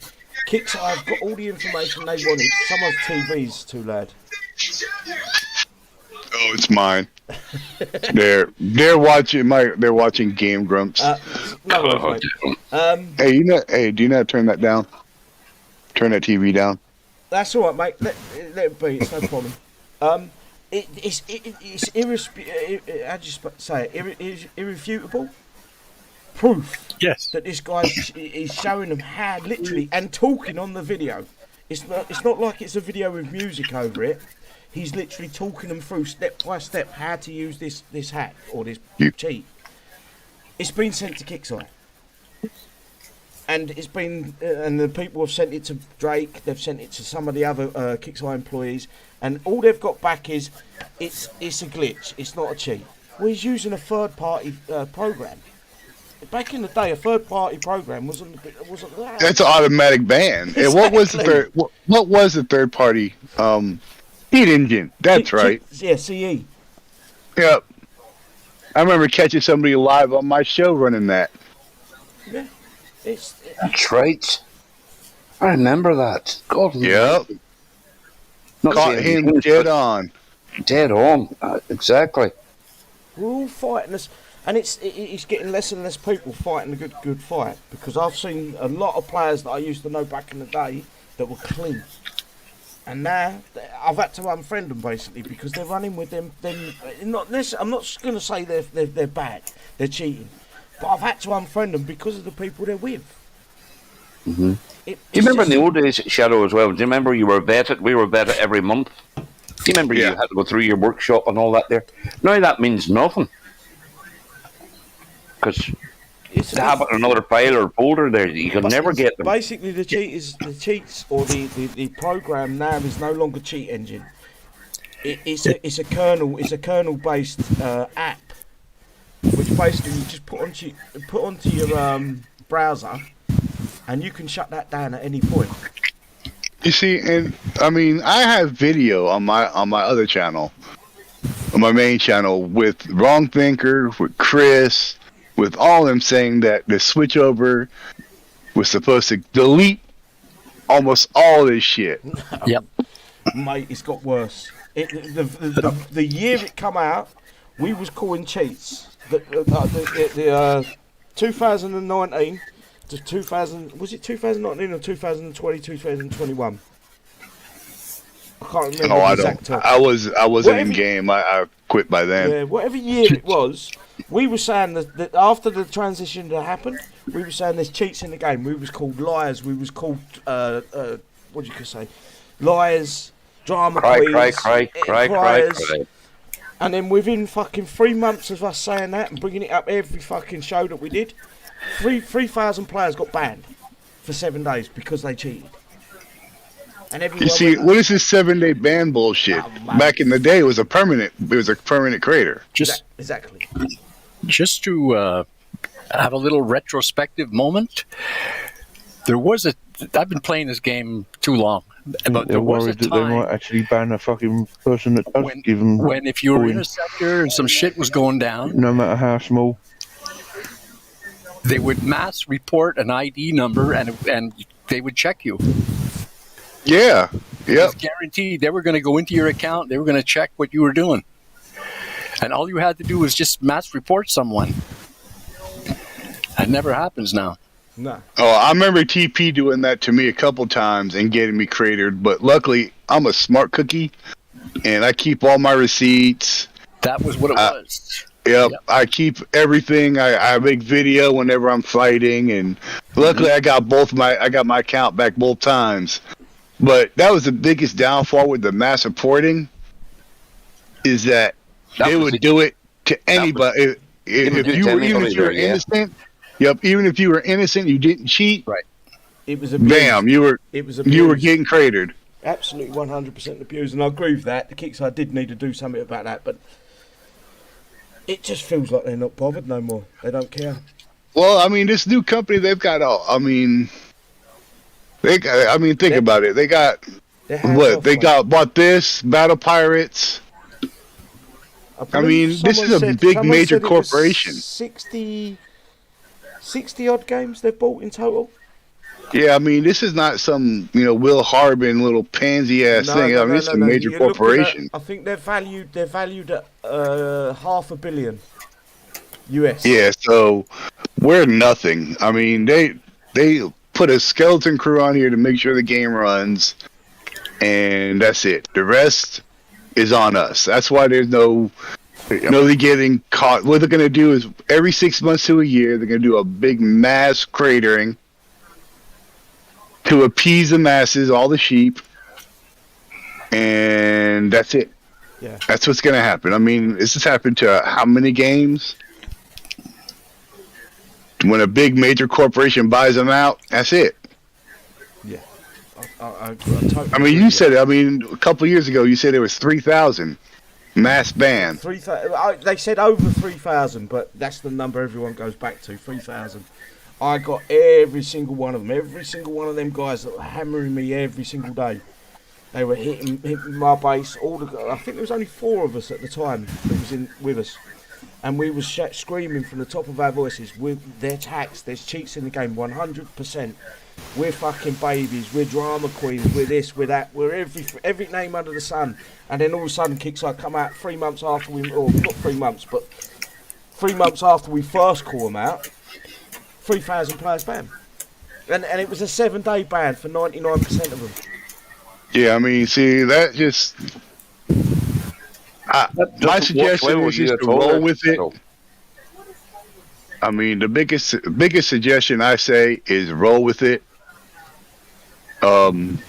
Kixeye have got all the information they wanted. Someone's TV's too loud. Oh, it's mine. they're watching Game Grumps. No worries, mate. Hey, do you know how to turn that down? Turn that TV down. That's all right, mate. Let it be. It's no problem. It's irrefutable proof. Yes. That this guy is showing them how literally and talking on the video. It's not like it's a video with music over it. He's literally talking them through step by step how to use this hack or this cheat. It's been sent to Kixeye. And it's been, and the people have sent it to Drake. They've sent it to some of the other Kixeye employees, and all they've got back is it's a glitch. It's not a cheat. Well, he's using a third-party program. Back in the day, a third-party program wasn't that. That's an automatic ban. Exactly. And what was the third-party heat engine? That's right. Yeah, CE. Yep. I remember catching somebody live on my show running that. Yeah. That's right. I remember that. God. Yep. Caught him dead on. Dead on. Exactly. We're all fighting this, and it's getting less and less people fighting a good fight, because I've seen a lot of players that I used to know back in the day that were clean, and now I've had to unfriend them basically because they're running with them. I'm not going to say they're bad. They're cheating. But I've had to unfriend them because of the people they're with. Mm-hmm. Do you remember in the old days, Shadow, as well? Do you remember you were vetted? We were vetted every month. Do you remember you had to go through your workshop and all that there? Now that means nothing. Because to have another file or folder there, you can never get them. Basically, the cheats or the program now is no longer cheat engine. It's a kernel based app, which basically you just put onto your browser, and you can shut that down at any point. You see, and I mean, I have video on my other channel, on my main channel, with Wrong Thinker, with Chris, with all of them saying that the switchover was supposed to delete almost all this shit. Yep. Mate, it's got worse. The year it come out, we was calling cheats. The 2019 to 2000, was it 2019 or 2020, 2021? I can't remember the exact time. I wasn't in game. I quit by then. Yeah, whatever year it was, we were saying that after the transition that happened, we were saying there's cheats in the game. We was called liars. We was called what you could say, liars, drama queens, criers. And then within fucking 3 months of us saying that and bringing it up every fucking show that we did, 3,000 players got banned for 7 days because they cheated. And you see, what is this 7-day ban bullshit? Back in the day, it was a permanent crater. Exactly. Just to have a little retrospective moment, I've been playing this game too long. But they're worried that they might actually ban a fucking person that does give them. When if you were in a sector and some shit was going down, no matter how small. they would mass report an ID number and they would check you. Yeah. Yep. It's guaranteed. They were going to go into your account. They were going to check what you were doing. And all you had to do was just mass report someone. That never happens now. No. Oh, I remember TP doing that to me a couple times and getting me cratered. But luckily, I'm a smart cookie, and I keep all my receipts. That was what it was. Yep, I keep everything. I make video whenever I'm fighting, and luckily I got my account back both times. But that was the biggest downfall with the mass reporting, is that they would do it to anybody. If you were innocent, even if you were innocent, you didn't cheat. Right. It was abused. Bam, you were getting cratered. Absolutely 100% abused, and I agree with that. The Kixeye did need to do something about that, but it just feels like they're not bothered no more. They don't care. Well, I mean, this new company, they've got all. Think about it. They got what? They got this Battle Pirates. I mean, this is a big major corporation. 60 odd games they've bought in total. Yeah, I mean, this is not some Will Harbin little pansy ass thing. I mean, it's a major corporation. I think they're valued at $500 million US. Yeah, so we're nothing. I mean, they put a skeleton crew on here to make sure the game runs, and that's it. The rest is on us. That's why there's nobody getting caught. What they're going to do is every 6 months to a year, they're going to do a big mass cratering to appease the masses, all the sheep, and that's it. Yeah, that's what's going to happen. I mean, this has happened to how many games? When a big major corporation buys them out, that's it. Yeah, I totally I mean, you said it. I mean, a couple of years ago, you said there was 3,000 mass ban. 3,000. They said over 3,000, but that's the number everyone goes back to. 3,000. I got every single one of them. Every single one of them guys that were hammering me every single day. They were hitting my base. I think there was only 4 of us at the time that was in with us. And we was screaming from the top of our voices, they're taxed, there's cheats in the game, 100%. We're fucking babies, we're drama queens, we're this, we're that, we're every name under the sun. And then all of a sudden, Kixeye come out 3 months after not 3 months, but 3 months after we first call them out, 3,000 players ban. And it was a 7-day ban for 99% of them. Yeah, I mean, see, that just... my suggestion is just to roll with it. I mean, the biggest suggestion I say is roll with it. I mean,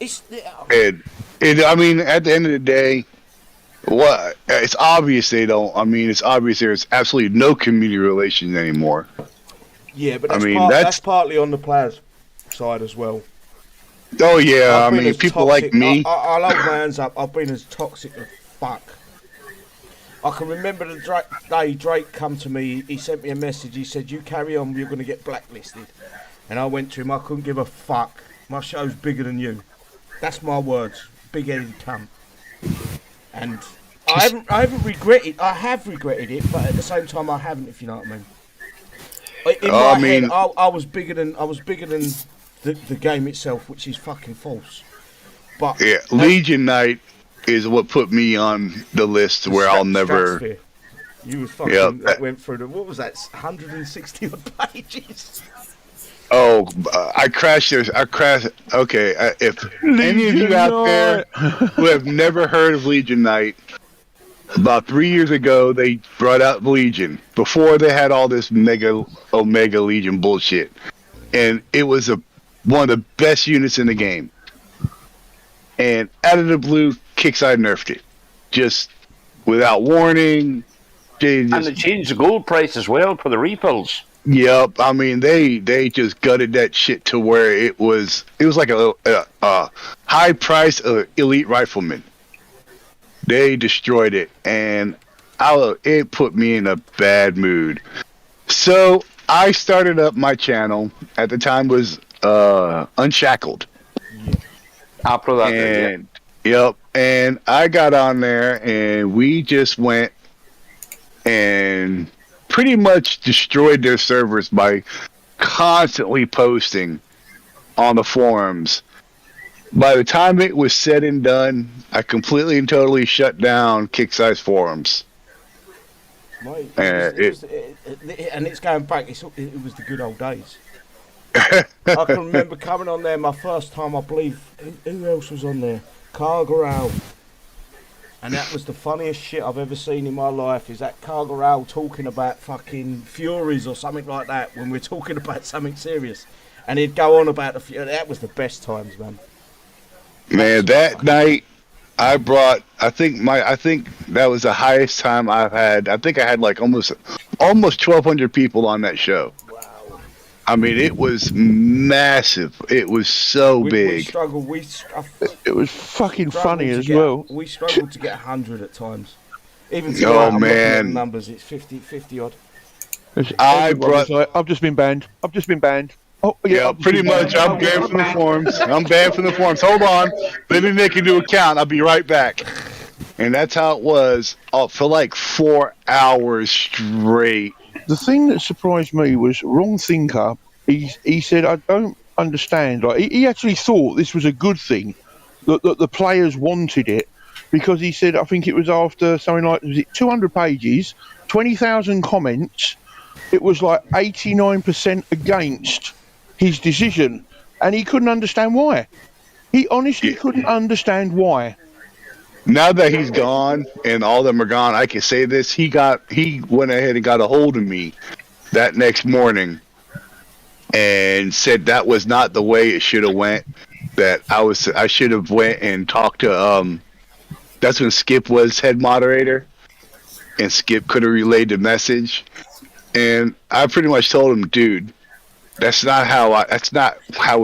at the end of the day, it's obvious they don't. I mean, it's obvious there's absolutely no community relations anymore. Yeah, but that's partly on the players' side as well. Oh yeah, I mean, people toxic, like me. I'll hold my hands up. I've been as toxic as fuck. I can remember the day Drake come to me. He sent me a message. He said, "You carry on, you're going to get blacklisted." And I went to him. I couldn't give a fuck. My show's bigger than you. That's my words. Big-headed cunt. And I haven't regretted. I have regretted it, but at the same time, I haven't. If you know what I mean. In my head, I was bigger than the game itself, which is fucking false. But yeah, Legion Night is what put me on the list where I'll never. You was fucking went through what was that? 160 pages. Oh, I crashed there. Okay, if any of you out there who have never heard of Legion Night, about 3 years ago they brought out Legion before they had all this Omega Legion bullshit, and it was one of the best units in the game. And out of the blue, Kixeye nerfed it, just without warning. And they changed the gold price as well for the refills. Yep, I mean they just gutted that shit to where it was like a high price of elite rifleman. They destroyed it, and it put me in a bad mood. So I started up my channel. At the time was Unshackled. After that, yep, and I got on there, and we just went and pretty much destroyed their servers by constantly posting on the forums. By the time it was said and done, I completely and totally shut down Kixeye's forums. Mate, And and it's going back. It was the good old days. I can remember coming on there my first time. I believe who else was on there? Cargarel. And that was the funniest shit I've ever seen in my life. Is that Cargarel talking about fucking Furies or something like that when we're talking about something serious, and he'd go on about that was the best times, man. Man, that night I brought. I think that was the highest time I've had. I think I had like almost 1,200 people on that show. Wow. I mean, it was massive. It was so We big. struggled. It was fucking funny as get, well. We struggled to get 100 at times. Even Oh, tonight, I'm looking at man. the numbers. It's 50 odd. Everyone was like, I've just been banned. Oh, Yeah, I've just pretty been banned. much. I'm banned from the forums. I'm banned from the forums. Hold on. Let me make a new account. I'll be right back. And that's how it was for like 4 hours straight. The thing that surprised me was Wrong Thinker. He said, I don't understand. Like he actually thought this was a good thing, that the players wanted it, because he said, I think it was after something like, was it 200 pages, 20,000 comments, it was like 89% against his decision, and he couldn't understand why. He honestly couldn't understand why. Now that he's gone and all of them are gone, I can say this. He went ahead and got a hold of me that next morning and said that was not the way it should have went. That I should have went and talked to that's when Skip was head moderator, and Skip could have relayed the message. And I pretty much told him, dude, that's not how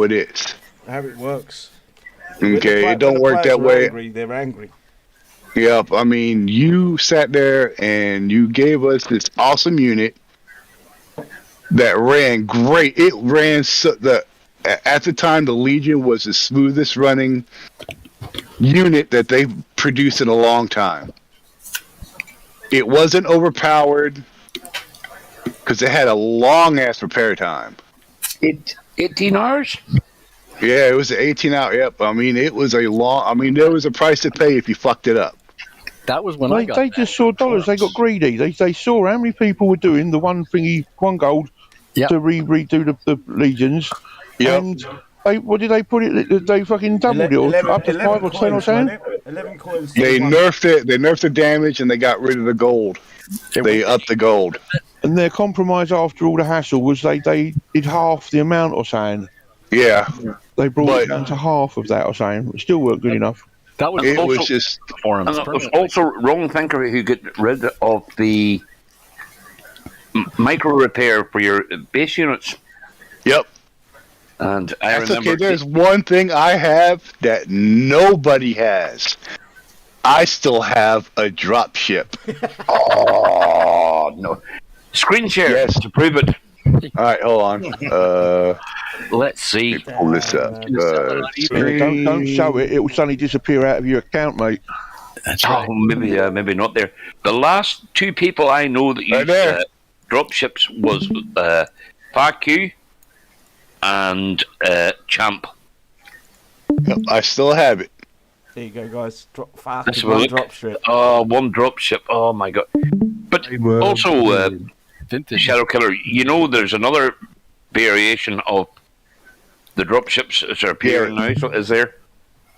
it is. How it works. Okay, it don't work that way. They're angry. Yep, I mean, you sat there and you gave us this awesome unit that ran great. It ran at the time, the Legion was the smoothest running unit that they've produced in a long time. It wasn't overpowered because it had a long ass repair time. 18 hours? Yeah, it was an 18-hour. Yep, I mean, it was a long. I mean, there was a price to pay if you fucked it up. That was when I got. They just saw dollars. They got greedy. They saw how many people were doing the one gold to redo the legions. Yep. And what did they put it? They fucking doubled it, or up to 5 or 10 or something. 11 coins. They nerfed it. They nerfed the damage, and they got rid of the gold. They upped the gold. And their compromise after all the hassle was they did half the amount or something. Yeah. They brought it down to half of that or something. It still worked good enough. That was It also was just. forums. And it was also Wrong Thinker who got rid of the micro repair for your base units. Yep. And I That's remember. okay. There's one thing I have that nobody has. I still have a drop ship. Oh no! Screen share Yes. to prove it. All right, hold on. Let's see. Pull this up. Don't show it. It will suddenly disappear out of your account, mate. That's right. Oh, maybe not there. The last two people I know that Right there. used drop ships was FAQ and Champ. Yep, I still have it. There you go, guys. Drop fast. Let's have a One look. drop strip. Oh, one drop ship. Oh my god! But also, Vintage. Shadow Killer, you know, there's another variation of the drop ships that are appearing now. So is there?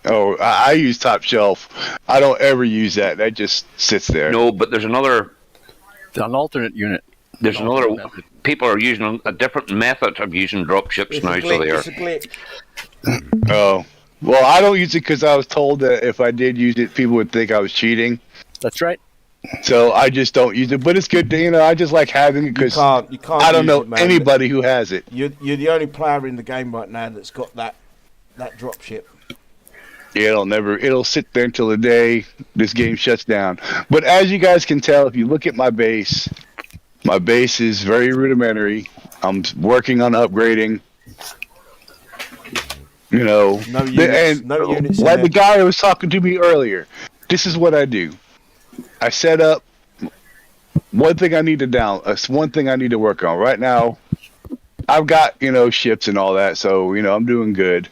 Oh, I use top shelf. I don't ever use that. That just sits there. No, but there's another. An alternate unit. There's another. People are using a different method of using drop ships It's now. a So they glitch. are. It's a glitch. Oh. Well, I don't use it because I was told that if I did use it, people would think I was cheating. That's right. So I just don't use it. But it's good to, I just like having it You because can't I don't use know it, man. anybody who has it. You're the only player in the game right now that's got that drop ship. Yeah, it'll sit there until the day this game shuts down. But as you guys can tell, if you look at my base is very rudimentary. I'm working on upgrading. No units. and No units. like in the there. guy who was talking to me earlier, this is what I do. I set up one thing I need to work on right now. I've got, ships and all that, so, I'm doing good.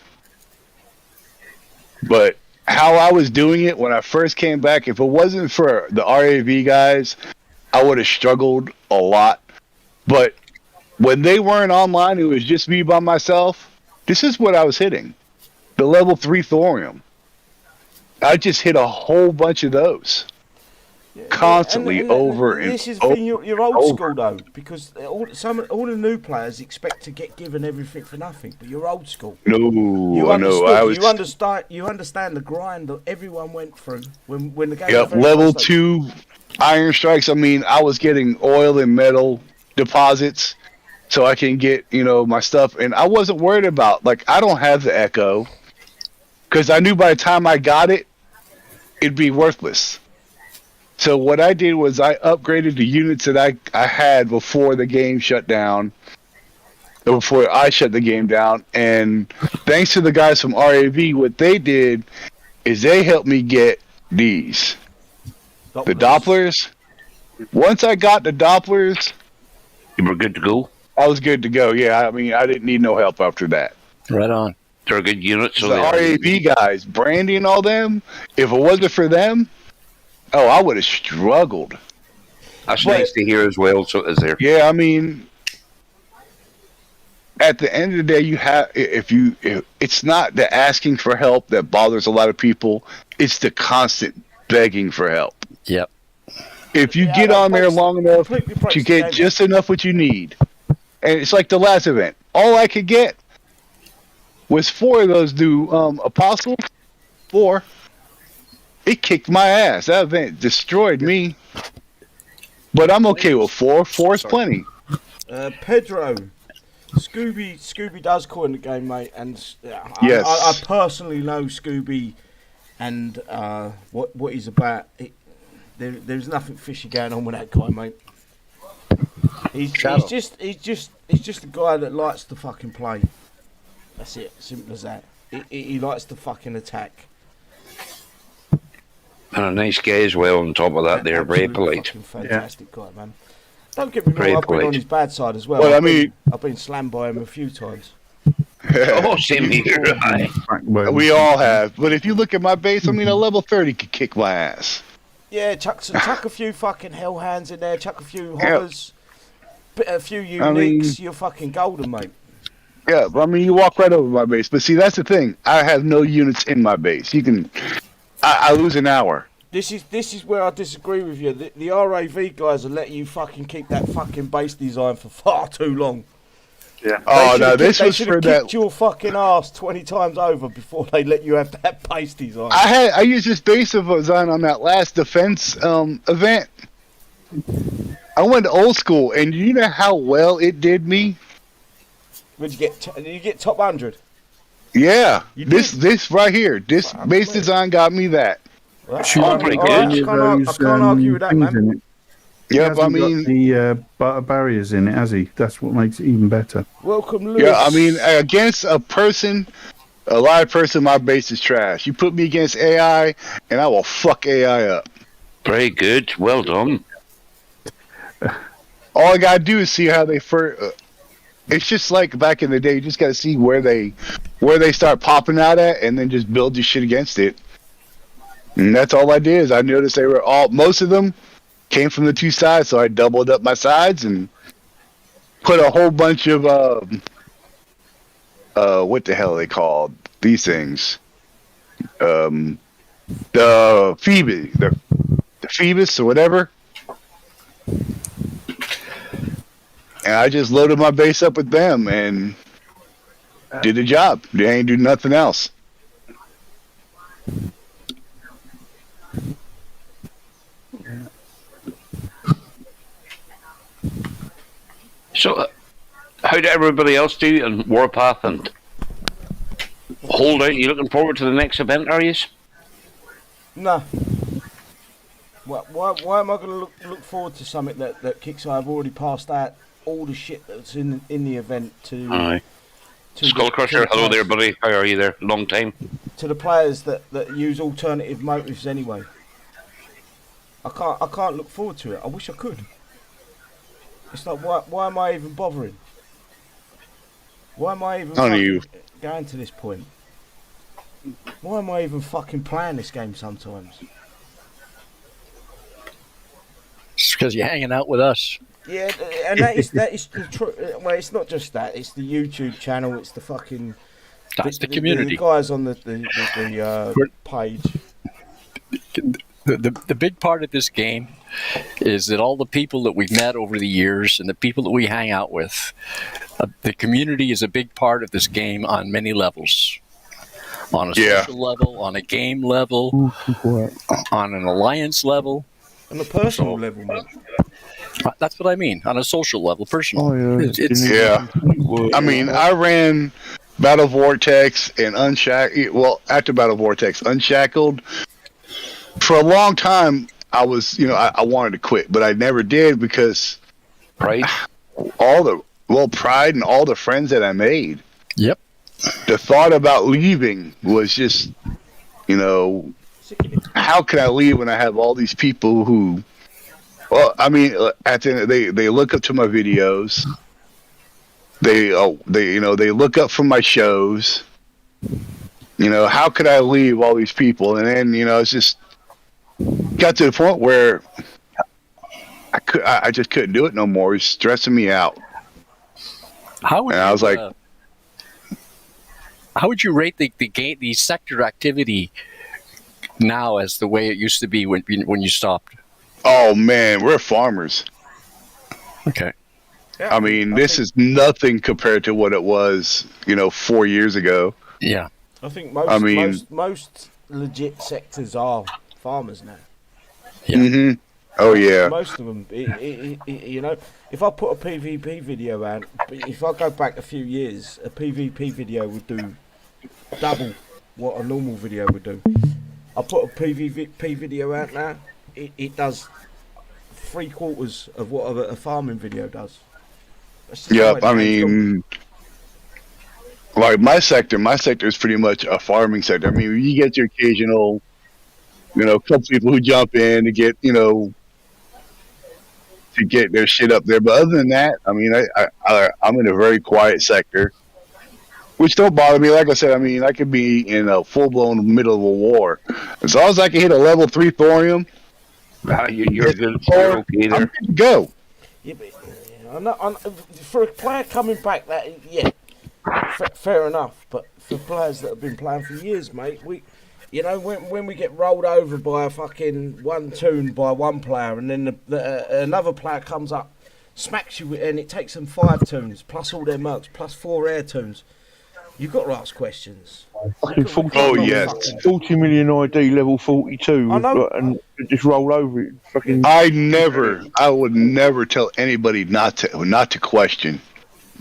But how I was doing it when I first came back, if it wasn't for the RAV guys, I would have struggled a lot. But when they weren't online, it was just me by myself. This is what I was hitting. The level 3 thorium. I just hit a whole bunch of those. Constantly over and over. This is the thing, you're old school though, because all the new players expect to get given everything for nothing, but you're old school. No, you understand the grind that everyone went through when the game. Yep, level 2 iron strikes. I mean, I was getting oil and metal deposits, so I can get my stuff, and I wasn't worried about I don't have the echo, because I knew by the time I got it, it'd be worthless. So what I did was I upgraded the units that I had before the game shut down, before I shut the game down. And thanks to the guys from RAV, what they did is they helped me get these. The Dopplers. Once I got the Dopplers, you were good to go? I was good to go, yeah. I mean, I didn't need no help after that. Right on. They're a good unit. So the RAV guys, Brandy and all them, if it wasn't for them, I would have struggled. That's nice to hear as well. So is there? Yeah, I mean, at the end of the day, you have if it's not the asking for help that bothers a lot of people. It's the constant begging for help. Yep. If you get on there long enough, you get just enough what you need. And it's like the last event. All I could get was 4 of those new apostles. 4. It kicked my ass. That event destroyed me. But I'm okay with 4. 4 is plenty. Pedro, Scooby does coin the game, mate, and yes. I personally know Scooby and what he's about. There's nothing fishy going on with that guy, mate. He's just a guy that likes to fucking play. That's it. Simple as that. He likes to fucking attack. And a nice guy as well on top of that. They're very polite. Fantastic guy, man. Don't get me wrong, I've been on his bad side as well. Well, I've been slammed by him a few times. Oh, same here. We all have. But if you look at my base, I mean, a level 30 could kick my ass. Yeah, chuck a few fucking hell hands in there, chuck a few hovers, a few uniques, you're fucking golden, mate. Yeah, I mean, you walk right over my base. But see, that's the thing. I have no units in my base. I lose an hour. This is where I disagree with you. The RAV guys will let you fucking keep that fucking base design for far too long. Yeah. This was for that. They should have kicked your fucking ass 20 times over before they let you have that base design. I used this base design on that last defense event. I went old school, and you know how well it did me. Did you get top 100? Yeah, this right here, this base design got me that. Well, pretty good. I can't argue with that, man. Yeah, I mean the barriers in it, has he? That's what makes it even better. Welcome, Lewis. Yeah, I mean against a live person, my base is trash. You put me against AI, and I will fuck AI up. Very good, well done. All I gotta do is see how they it's just like back in the day. You just gotta see where they start popping out at, and then just build your shit against it. And that's all I did. Is I noticed most of them came from the 2 sides, so I doubled up my sides and put a whole bunch of what the hell are they called? These things. The Phoebus or whatever. And I just loaded my base up with them and did the job. They ain't do nothing else. So, how did everybody else do in Warpath and Holdout? You looking forward to the next event, are you? No. Why am I going to look forward to something that Kixeye have already passed out all the shit that's in the event to... Aye. Skullcrusher, hello there, buddy. How are you there? Long time. To the players that use alternative motives anyway. I can't look forward to it. I wish I could. It's like, why am I even bothering? Why am I even On you. fucking going to this point? Why am I even fucking playing this game sometimes? It's because you're hanging out with us. Yeah, and that is the well, it's not just that. It's the YouTube channel. It's the fucking. That's the community. The guys on the page. The big part of this game is that all the people that we've met over the years and the people that we hang out with, the community is a big part of this game on many levels. On a social level, on a game level, on an alliance level. On a personal level, man. That's what I mean. On a social level, personal. Oh, yeah. Yeah. I mean, I ran Battle Vortex and Unshackled. Well, after Battle Vortex, Unshackled. For a long time, I was, I wanted to quit, but I never did because Pride. Pride and all the friends that I made. Yep. The thought about leaving was just, how can I leave when I have all these people who, well, I mean, at the end, they look up to my videos. They look up from my shows. How could I leave all these people? And then, it's just got to the point where I just couldn't do it no more. It was stressing me out. How would and I was like, how would you rate the sector activity now as the way it used to be when you stopped? Oh man, we're farmers. Okay. Yeah, I mean, this is nothing compared to what it was, 4 years ago. Yeah. I think most legit sectors are farmers now. Yeah. Mm-hmm. Oh yeah. Most of them, if I put a PvP video out, if I go back a few years, a PvP video would do double what a normal video would do. I put a PvP video out now, it does 3/4 of what a farming video does. Yep, I mean, like my sector is pretty much a farming sector. I mean, you get your occasional, couple people who jump in to get, to get their shit up there. But other than that, I mean, I'm in a very quiet sector, which don't bother me. Like I said, I mean, I could be in a full-blown middle of a war. As long as I can hit a level 3 thorium, You're good. You're okay there. I'm good to go. Yeah, but, for a player coming back, fair enough. But for players that have been playing for years, mate, when we get rolled over by a fucking one toon by one player, and then another player comes up, smacks you, and it takes them 5 toons plus all their mercs plus 4 air toons, you've got to ask questions. Oh yes, 40 million ID level 42, I know. and just roll over it. Fucking. I would never tell anybody not to question.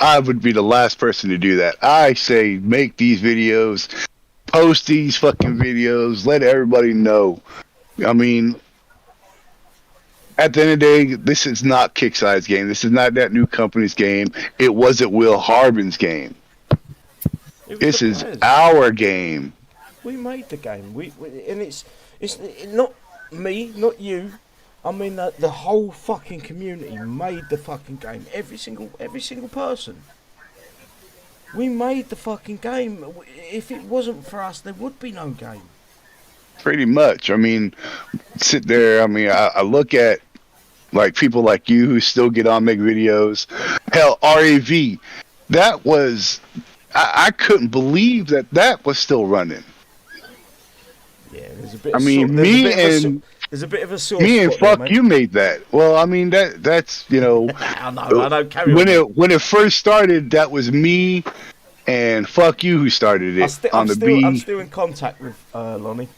I would be the last person to do that. I say make these videos, post these fucking videos, let everybody know. I mean, at the end of the day, this is not Kixeye's game. This is not that new company's game. It wasn't Will Harbin's game. This is our game. We made the game. And it's not me, not you. I mean, the whole fucking community made the fucking game. Every single person. We made the fucking game. If it wasn't for us, there would be no game. Pretty much. I mean, sit there. I mean, I look at like people like you who still get on, make videos. Hell, RAV. That was. I couldn't believe that was still running. Yeah, there's a bit. There's a bit of a sore me and spot fuck there, you made that. Well, I mean that's I know. Carry on. When it first started, that was me and fuck you who started it on the B. I'm still in contact with Lonnie.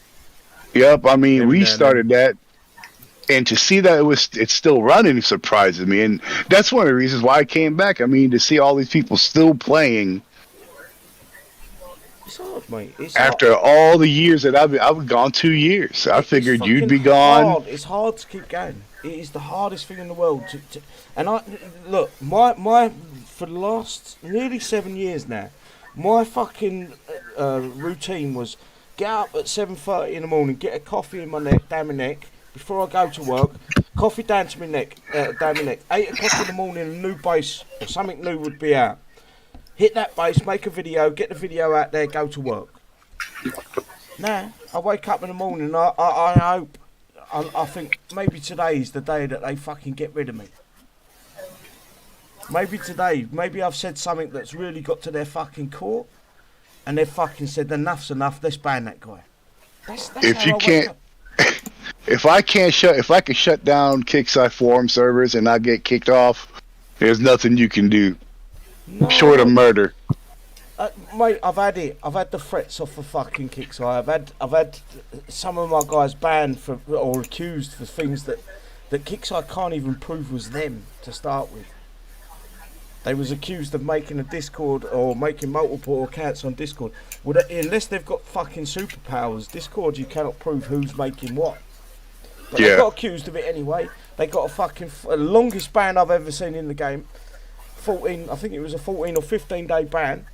Yep, I mean we started that, and to see that it's still running surprises me, and that's one of the reasons why I came back. I mean, to see all these people still playing. It's hard, mate. After all the years that I've gone 2 years. I figured you'd be gone. Hard. It's hard to keep going. It is the hardest thing in the world. And I look, my for the last nearly 7 years now, my fucking routine was get up at 7:30 in the morning, get a coffee in my neck, down my neck, before I go to work, Coffee down to my neck, 8 o'clock in the morning, a new base or something new would be out. Hit that base, make a video, get the video out there, go to work. Now, I wake up in the morning, I hope, I think maybe today's the day that they fucking get rid of me. Maybe today, maybe I've said something that's really got to their fucking core, and they've fucking said enough's enough, let's ban that guy. That's If how you I wake can't- up. If I can shut down Kixeye forum servers and not get kicked off, there's nothing you can do No. short of murder. Mate, I've had it. I've had the threats off the fucking Kixeye. I've had some of my guys banned for or accused for things that Kixeye can't even prove was them to start with. They was accused of making a Discord or making multiple accounts on Discord. Well, unless they've got fucking superpowers, Discord you cannot prove who's making what. But they Yeah. got accused of it anyway. They got a fucking longest ban I've ever seen in the game. 14, I think it was a 14 or 15 day ban.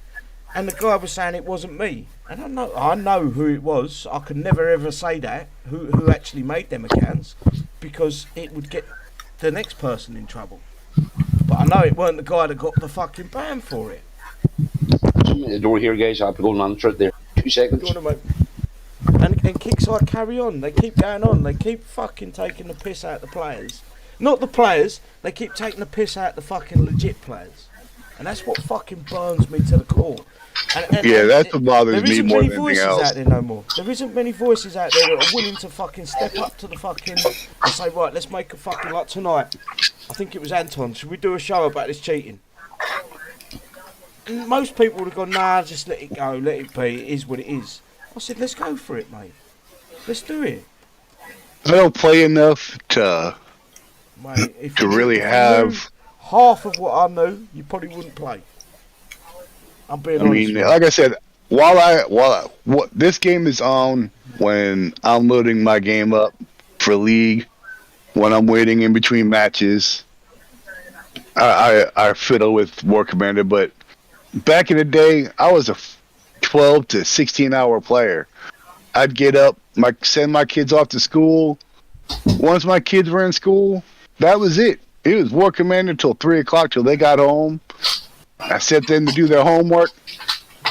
And the guy was saying it wasn't me. And I know who it was. I could never ever say that, who actually made them accounts, because it would get the next person in trouble. But I know it weren't the guy that got the fucking ban for it. Somebody at the door here, guys. I have to go and answer it there. 2 seconds. Do you wanna and Kixeye carry on. They keep going on. They keep fucking taking the piss out of the players. Not the players. They keep taking the piss out of the fucking legit players. And that's what fucking burns me to the core. Yeah, that's what bothers there me isn't more many than voices anything else. out there no more. There isn't many voices out there that are willing to fucking step up to the fucking and say, right, let's make a fucking, like tonight, I think it was Anton, should we do a show about this cheating? And most people would have gone, nah, just let it go, let it be, it is what it is. I said, let's go for it, mate. Let's do it. I don't play enough to Mate, if to you really knew have. half of what I knew, you probably wouldn't play. I'm being I honest. mean, with you. like I said, what this game is on when I'm loading my game up for League, when I'm waiting in between matches, I fiddle with War Commander. But back in the day, I was a 12 to 16 hour player. I'd get up, send my kids off to school. Once my kids were in school, that was it. It was War Commander till 3 o'clock till they got home. I set them to do their homework.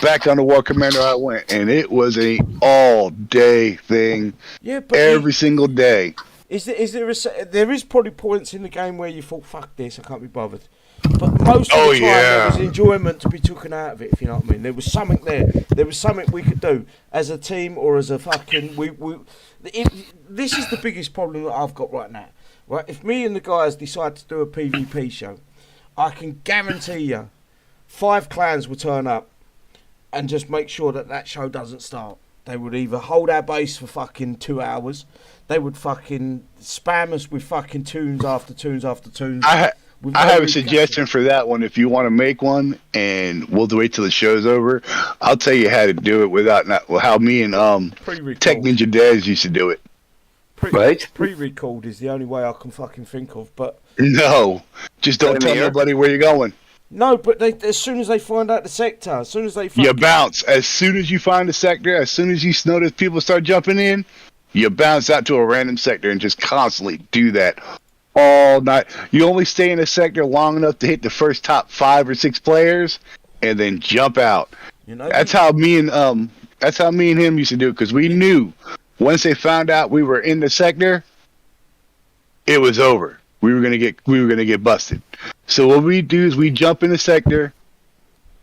Back on the War Commander I went, and it was a all day thing, Yeah, but every single day. there is probably points in the game where you thought, fuck this, I can't be bothered. But most of the time there was enjoyment to be taken out of it, if you know what I mean. There was something there. There was something we could do as a team or as a fucking... This is the biggest problem that I've got right now. Right? If me and the guys decide to do a PvP show, I can guarantee you 5 clans will turn up and just make sure that show doesn't start. They would either hold our base for fucking 2 hours, they would fucking spam us with fucking tunes after tunes after tunes. I with no have a repercussion. suggestion for that one. If you want to make one, and we'll wait till the show's over, I'll tell you how to do it without how me and Pre-record. Tech Ninja Daz used to do it. Right. Pre-record is the only way I can fucking think of, but... No, just don't tell nobody where you're going. No, but as soon as they find out the sector, as soon as they fucking... You bounce. As soon as you find a sector, as soon as you notice people start jumping in, you bounce out to a random sector and just constantly do that all night. You only stay in a sector long enough to hit the first top 5 or 6 players, and then jump out. You know, That's how me and him used to do it, because we knew once they found out we were in the sector, it was over. We were gonna get busted. So what we do is we jump in the sector,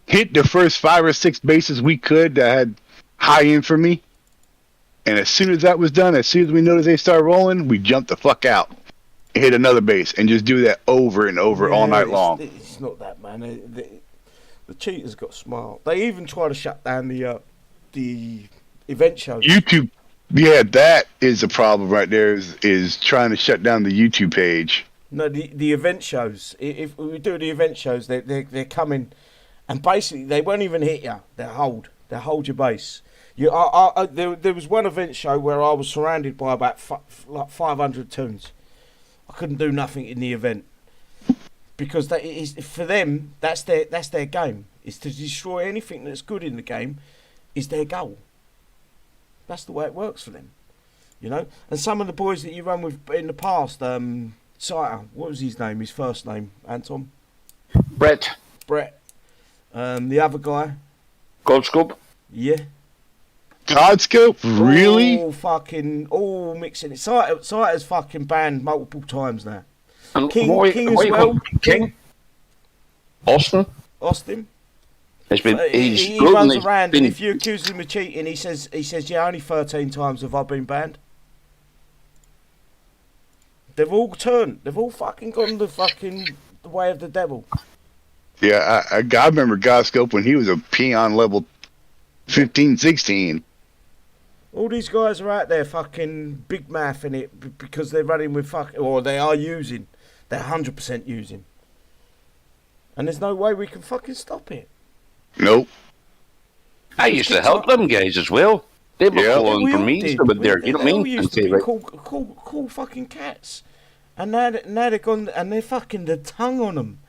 hit the first 5 or 6 bases we could that had high infamy, and as soon as that was done, as soon as we noticed they start rolling, we jump the fuck out, hit another base, and just do that over and over all night long. It's not that, man. The cheaters got smart. They even try to shut down the event shows. YouTube, yeah, that is a problem right there. Is trying to shut down the YouTube page. No, the event shows. If we do the event shows, they're coming, and basically they won't even hit you. They'll hold your base. There was one event show where I was surrounded by about like 500 tunes. I couldn't do nothing in the event because that is for them. That's their game. Is to destroy anything that's good in the game. Is their goal. That's the way it works for them. You know, and some of the boys that you run with in the past, Siter, what was his name? His first name, Anton? Brett. The other guy, Goldscope. yeah. Godscope, really? All mixing it. Siter's fucking banned multiple times now. And King what as you well. call King. Austin. He runs around, and if you accuse him of cheating, he says, yeah, only 13 times have I been banned. They've all turned. They've all fucking gone the way of the devil. Yeah, I remember Godscope when he was a peon level 15, 16. All these guys are out there fucking big math in it because they're running with they are using. They're 100% using. And there's no way we can fucking stop it. Nope. I used to help them guys as well. They were calling for me, you know what I mean? Used to be cool fucking cats. And now they're gone, and they're fucking the tongue on them.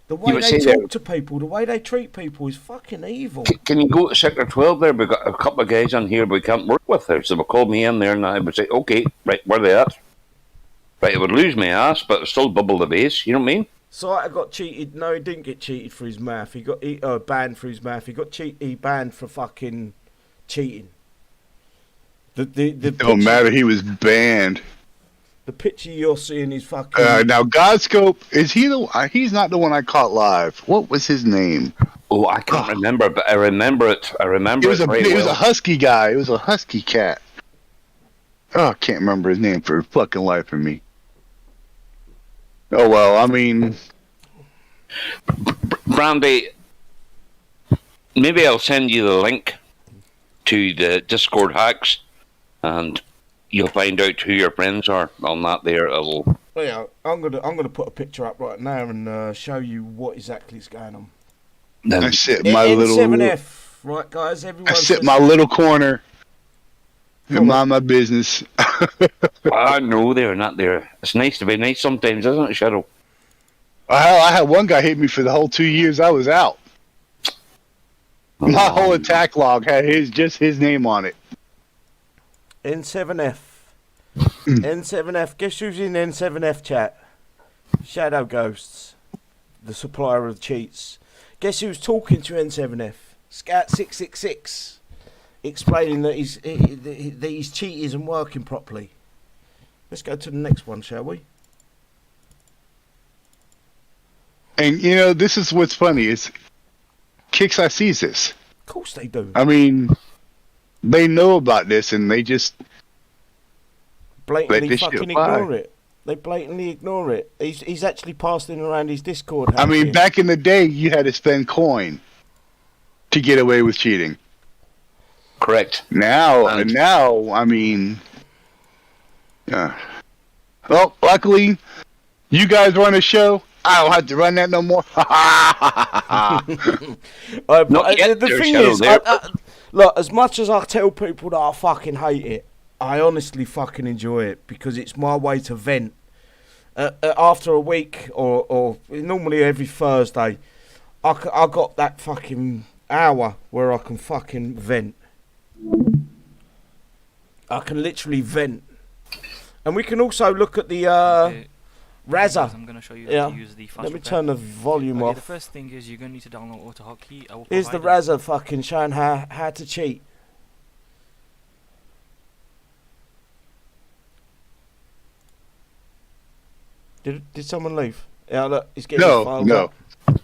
The way they talk to people, the way they treat people is fucking evil. Can you go to Sector 12 there? We've got a couple of guys on here we can't work with there. So they called me in there and I would say, okay, right, where are they at? Right, I would lose my ass, but still bubble the base, you know what I mean? Siter got cheated. No, he didn't get cheated for his math. He got banned for his math. He banned for fucking cheating. It don't matter, he was banned. The picture you're seeing is fucking... now, Godscope, he's not the one I caught live. What was his name? Oh, I can't remember, but I remember it. It was a husky guy. It was a husky cat. Oh, I can't remember his name for the fucking life of me. Oh, well, I mean... Brandy, maybe I'll send you the link to the Discord hacks, and you'll find out who your friends are on that there. Yeah, I'm gonna put a picture up right now and show you what exactly is going on. I sit my N7F, right, guys? Everyone. I sit my little corner and mind my business. I know they're not there. It's nice to be nice sometimes, isn't it, Shadow? I had one guy hit me for the whole 2 years I was out. My whole attack log had just his name on it. N7F. N7F. Guess who's in N7F chat? Shadow Ghosts. The supplier of cheats. Guess who's talking to N7F? Scout 666. Explaining that his cheat isn't working properly. Let's go to the next one, shall we? And, you know, this is what's funny is Kixeye sees this. Of course they do. I mean, they know about this and they just blatantly fucking ignore it. They blatantly ignore it. He's actually passing around his Discord. I mean, back in the day, you had to spend coin to get away with cheating. Correct. Now, I mean, well, luckily, you guys run a show. I don't have to run that no more. The thing is, look, as much as I tell people that I fucking hate it, I honestly fucking enjoy it because it's my way to vent. After a week, or normally every Thursday, I got that fucking hour where I can fucking vent. I can literally vent. And we can also look at the... Razor. I'm going to show you how to use the fast Let me repair. turn the volume off. The first thing is you're going to need to download AutoHotkey. Here's the Razor fucking showing how to cheat. Did someone leave? Yeah, look, he's getting No.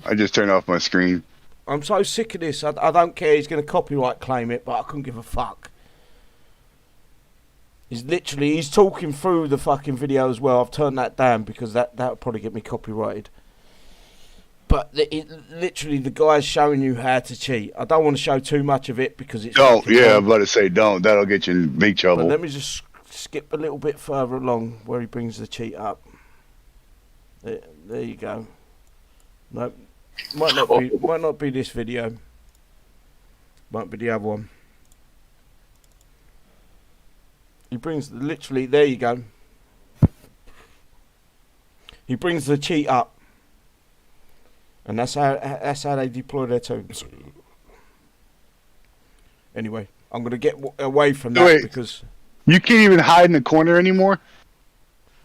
I just turned off my screen. I'm so sick of this. I don't care. He's going to copyright claim it, but I couldn't give a fuck. He's talking through the fucking video as well. I've turned that down because that would probably get me copyrighted. But literally the guy's showing you how to cheat. I don't want to show too much of it because it's... Oh, yeah, I'm about to say don't. That'll get you in big trouble. But let me just skip a little bit further along where he brings the cheat up. There you go. Nope. Might not be this video. Might be the other one. He brings literally, there you go. He brings the cheat up. And that's how they deploy their tunes. Anyway, I'm going to get away from that because... You can't even hide in the corner anymore.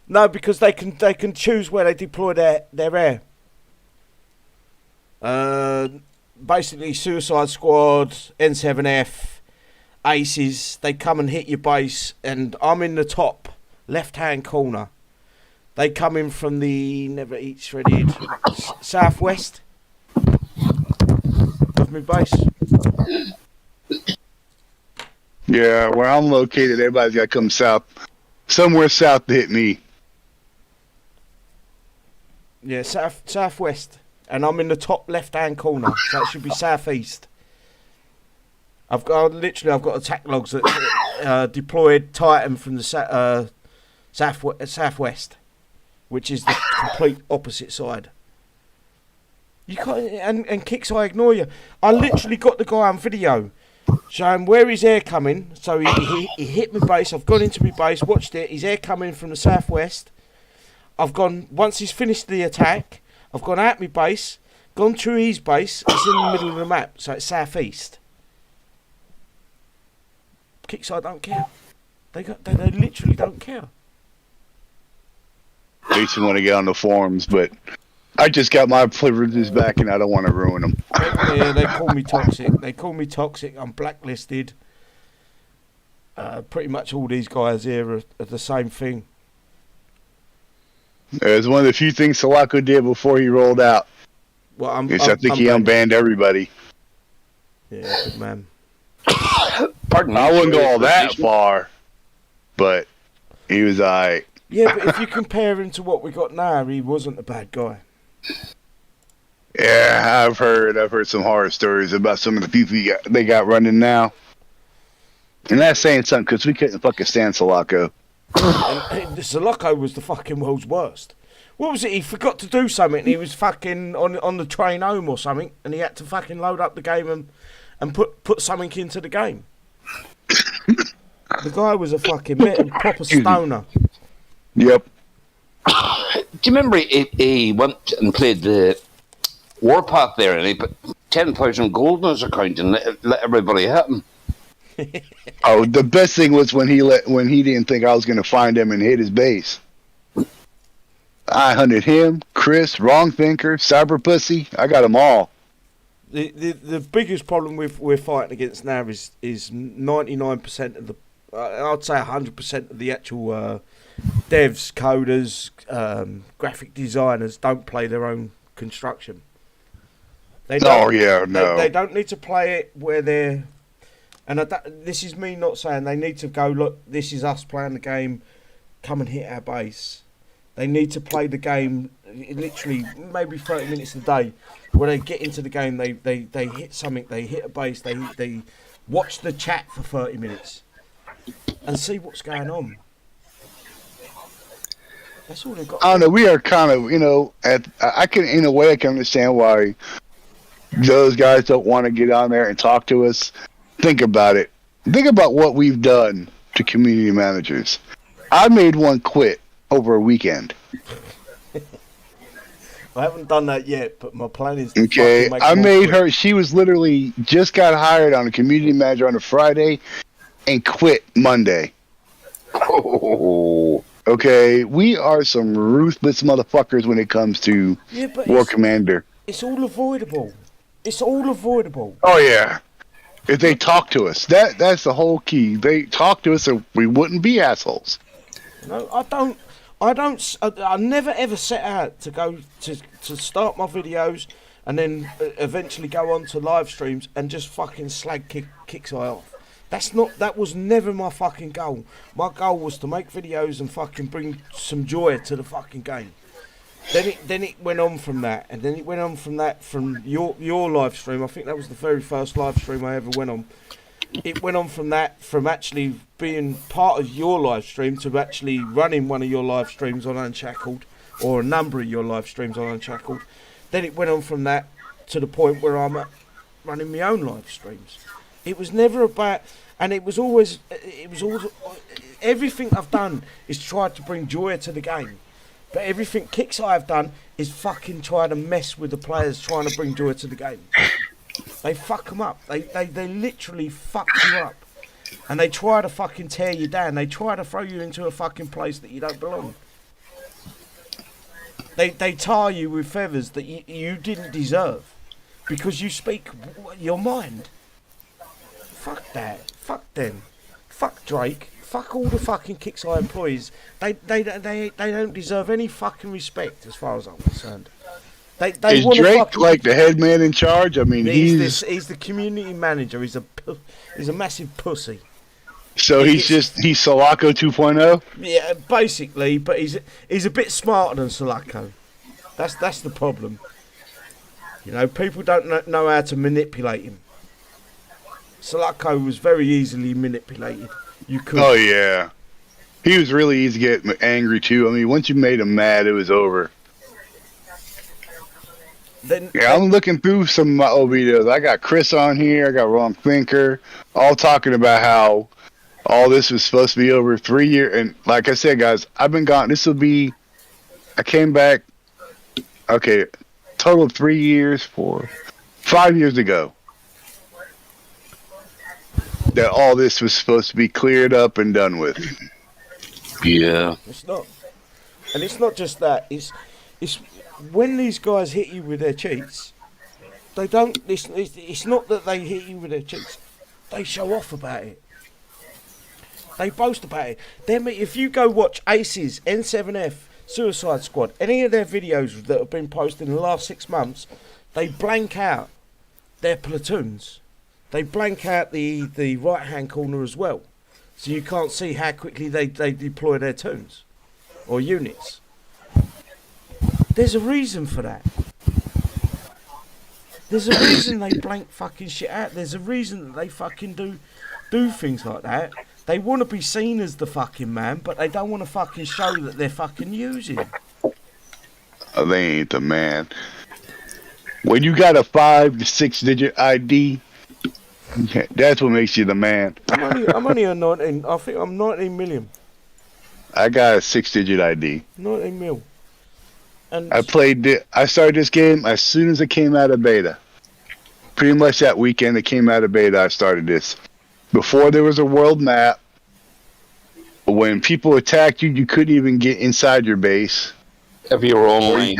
No, because they can choose where they deploy their air. Basically, Suicide Squad, N7F, Aces, they come and hit your base, and I'm in the top left-hand corner. They come in from the never eat shredded southwest of my base. Yeah, where I'm located, everybody's got to come south, somewhere south to hit me. Yeah, southwest, and I'm in the top left-hand corner, so it should be southeast. I've got attack logs that deployed Titan from the southwest, which is the complete opposite side. You can't, and Kixeye ignore you. I literally got the guy on video showing where his air coming. So he hit my base. I've gone into my base, watched it. His air coming from the southwest. I've gone, once he's finished the attack, I've gone out my base, gone through his base. It's in the middle of the map, so it's southeast. Kixeye don't care. They literally don't care. They just want to get on the forums, but I just got my privileges back, and I don't want to ruin them. Yeah, they call me toxic. I'm blacklisted. Pretty much all these guys here are the same thing. It was one of the few things Sulaco did before he rolled out. Well, I think he unbanned everybody. Yeah, good man. Pardon me. I wouldn't go all that far, but he was alright. Yeah, but if you compare him to what we got now, he wasn't a bad guy. Yeah, I've heard some horror stories about some of the people they got running now. And that's saying something, because we couldn't fucking stand Sulaco. And Sulaco was the fucking world's worst. What was it? He forgot to do something, and he was fucking on the train home or something, and he had to fucking load up the game and put something into the game. The guy was a fucking proper stoner. Yep. Do you remember he went and played the Warpath there, and he put 10,000 gold in his account and let everybody hit him? Oh, the best thing was when he didn't think I was going to find him and hit his base. I hunted him, Chris, Wrong Thinker, Cyber Pussy. I got them all. The biggest problem we're fighting against now is 99% of the, I'd say 100% of the actual devs, coders, graphic designers don't play their own construction. They don't, They don't need to play it where they're. And this is me not saying they need to go, look, this is us playing the game, come and hit our base. They need to play the game literally maybe 30 minutes a day. When they get into the game, they hit something, they hit a base, they watch the chat for 30 minutes and see what's going on. That's all they've got. I don't know, we are kind of, I can understand why those guys don't want to get on there and talk to us. Think about it. Think about what we've done to community managers. I made one quit over a weekend. I haven't done that yet, but my plan is to okay. make I made quit. her. She was literally just got hired on a community manager on a Friday, and quit Monday. Oh. Okay, we are some ruthless motherfuckers when it comes to War Commander. It's all avoidable. It's all avoidable. Oh yeah. If they talk to us, that's the whole key. They talk to us, so we wouldn't be assholes. No, I never ever set out to go to start my videos and then eventually go on to live streams and just fucking slag Kixeye off. That was never my fucking goal. My goal was to make videos and fucking bring some joy to the fucking game. Then it went on from that, and then it went on from that from your live stream. I think that was the very first live stream I ever went on. It went on from that, from actually being part of your live stream to actually running one of your live streams on Unshackled, or a number of your live streams on Unshackled. Then it went on from that to the point where I'm running my own live streams. It was never about, and it was always everything I've done is tried to bring joy to the game. But everything Kixeye I've done is fucking try to mess with the players trying to bring joy to the game. They fuck them up. They literally fuck you up. And they try to fucking tear you down. They try to throw you into a fucking place that you don't belong. They tar you with feathers that you didn't deserve because you speak your mind. Fuck that. Fuck them. Fuck Drake. Fuck all the fucking Kixeye employees. They don't deserve any fucking respect as far as I'm concerned. They Is Drake like the head man in charge? I mean, he's the community manager. He's a massive pussy. So he's Sulaco 2.0? Yeah, basically, but he's a bit smarter than Sulaco. That's the problem. You know, people don't know how to manipulate him. Sulaco was very easily manipulated. You could. Oh yeah, he was really easy to get angry too. I mean, once you made him mad, it was over. I'm looking through some of my old videos. I got Chris on here. I got Wrong Thinker, all talking about how all this was supposed to be over 3 years. And like I said, guys, I've been gone. I came back. Okay, total of 3 years, 5 years ago. That all this was supposed to be cleared up and done with. Yeah. It's not. And it's not just that. It's when these guys hit you with their cheats, they don't. It's not that they hit you with their cheats. They show off about it. They boast about it. If you go watch Aces, N7F, Suicide Squad, any of their videos that have been posted in the last 6 months, they blank out their platoons. They blank out the right-hand corner as well. So you can't see how quickly they deploy their tunes or units. There's a reason for that. There's a reason they blank fucking shit out. There's a reason that they fucking do things like that. They want to be seen as the fucking man, but they don't want to fucking show that they're fucking using. Oh, they ain't the man. When you got a 5 to 6 digit ID, that's what makes you the man. I'm only a 19. I think I'm 19 million. I got a 6 digit ID. 19 mil. And I started this game as soon as it came out of beta. Pretty much that weekend it came out of beta, I started this. Before there was a world map, when people attacked you, you couldn't even get inside your base. If you were online.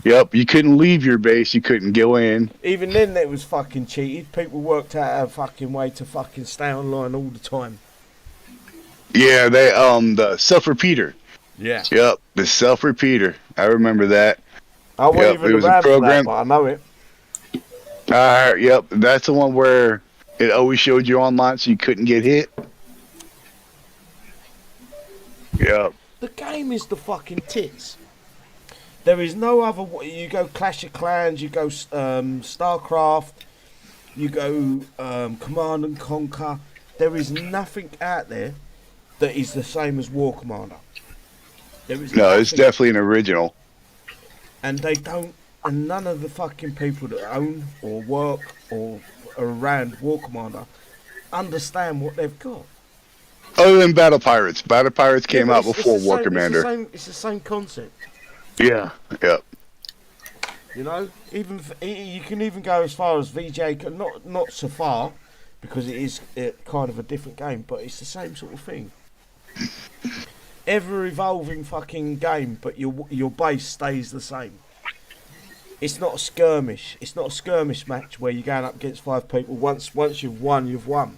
Yep, you couldn't leave your base, you couldn't go in. even then, it was fucking cheated. People worked out a fucking way to fucking stay online all the time. Yeah, the self-repeater. Yeah. Yep, the self-repeater. I remember that. I wasn't even it was around a program. for that, but I know it. Yep, that's the one where it always showed you online so you couldn't get hit. Yep. The game is the fucking tits. There is no other. You go Clash of Clans, you go StarCraft, you go Command and Conquer. There is nothing out there that is the same as War Commander. There is No, nothing. it's definitely an original. And they don't. And none of the fucking people that own or work or are around War Commander understand what they've got. Other than Battle Pirates. Battle Pirates came Yeah, out but before the War same- Commander. It's the same concept. Yeah, yep. You know, you can even go as far as VJ, not so far, because it is kind of a different game, but it's the same sort of thing. Ever evolving fucking game, but your base stays the same. It's not a skirmish. It's not a skirmish match where you're going up against 5 people. Once you've won, you've won.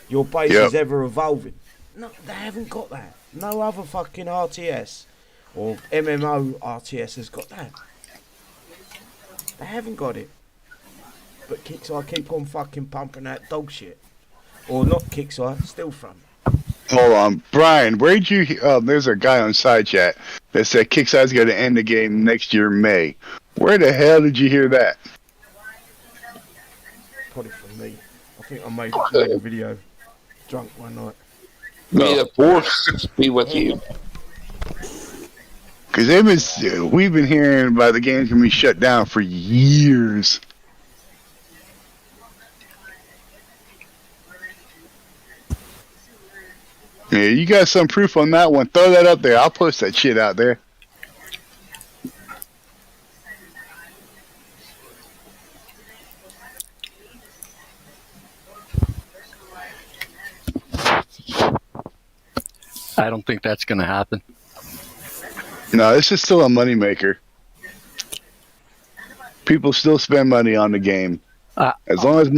Your base is ever evolving. No, they haven't got that. No other fucking RTS or MMO RTS has got that. They haven't got it. But Kixeye keep on fucking pumping out dog shit. Or not Kixeye, still from. Hold on. Brian, where'd you... there's a guy on side chat that said Kixeye's going to end the game next year, May. Where the hell did you hear that? Probably from me. I think I made a video drunk one night. May the force be with you. Because we've been hearing about the game's going to be shut down for years. Yeah, you got some proof on that one. Throw that up there. I'll post that shit out there. I don't think that's going to happen. No, this is still a moneymaker. People still spend money on the game. As long as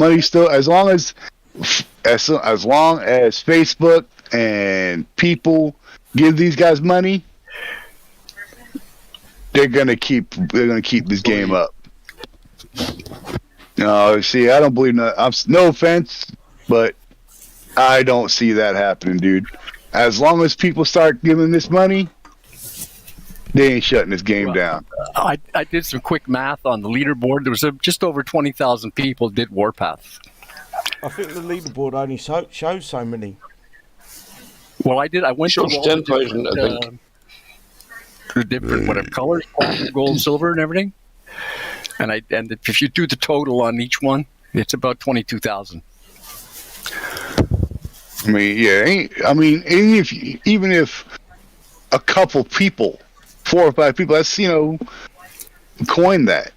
Facebook and people give these guys money, they're gonna keep this game up. No, see, I don't believe that. No offense, but I don't see that happening, dude. As long as people start giving this money, they ain't shutting this game down. I did some quick math on the leaderboard. There was just over 20,000 people did Warpath. I think the leaderboard only shows so many. Well, I went Shows to 10,000, I think. The different whatever colors, platinum, gold, silver, and everything. And if you do the total on each one, it's about 22,000. I mean, yeah. Even if a couple people, 4 or 5 people, that's coin that.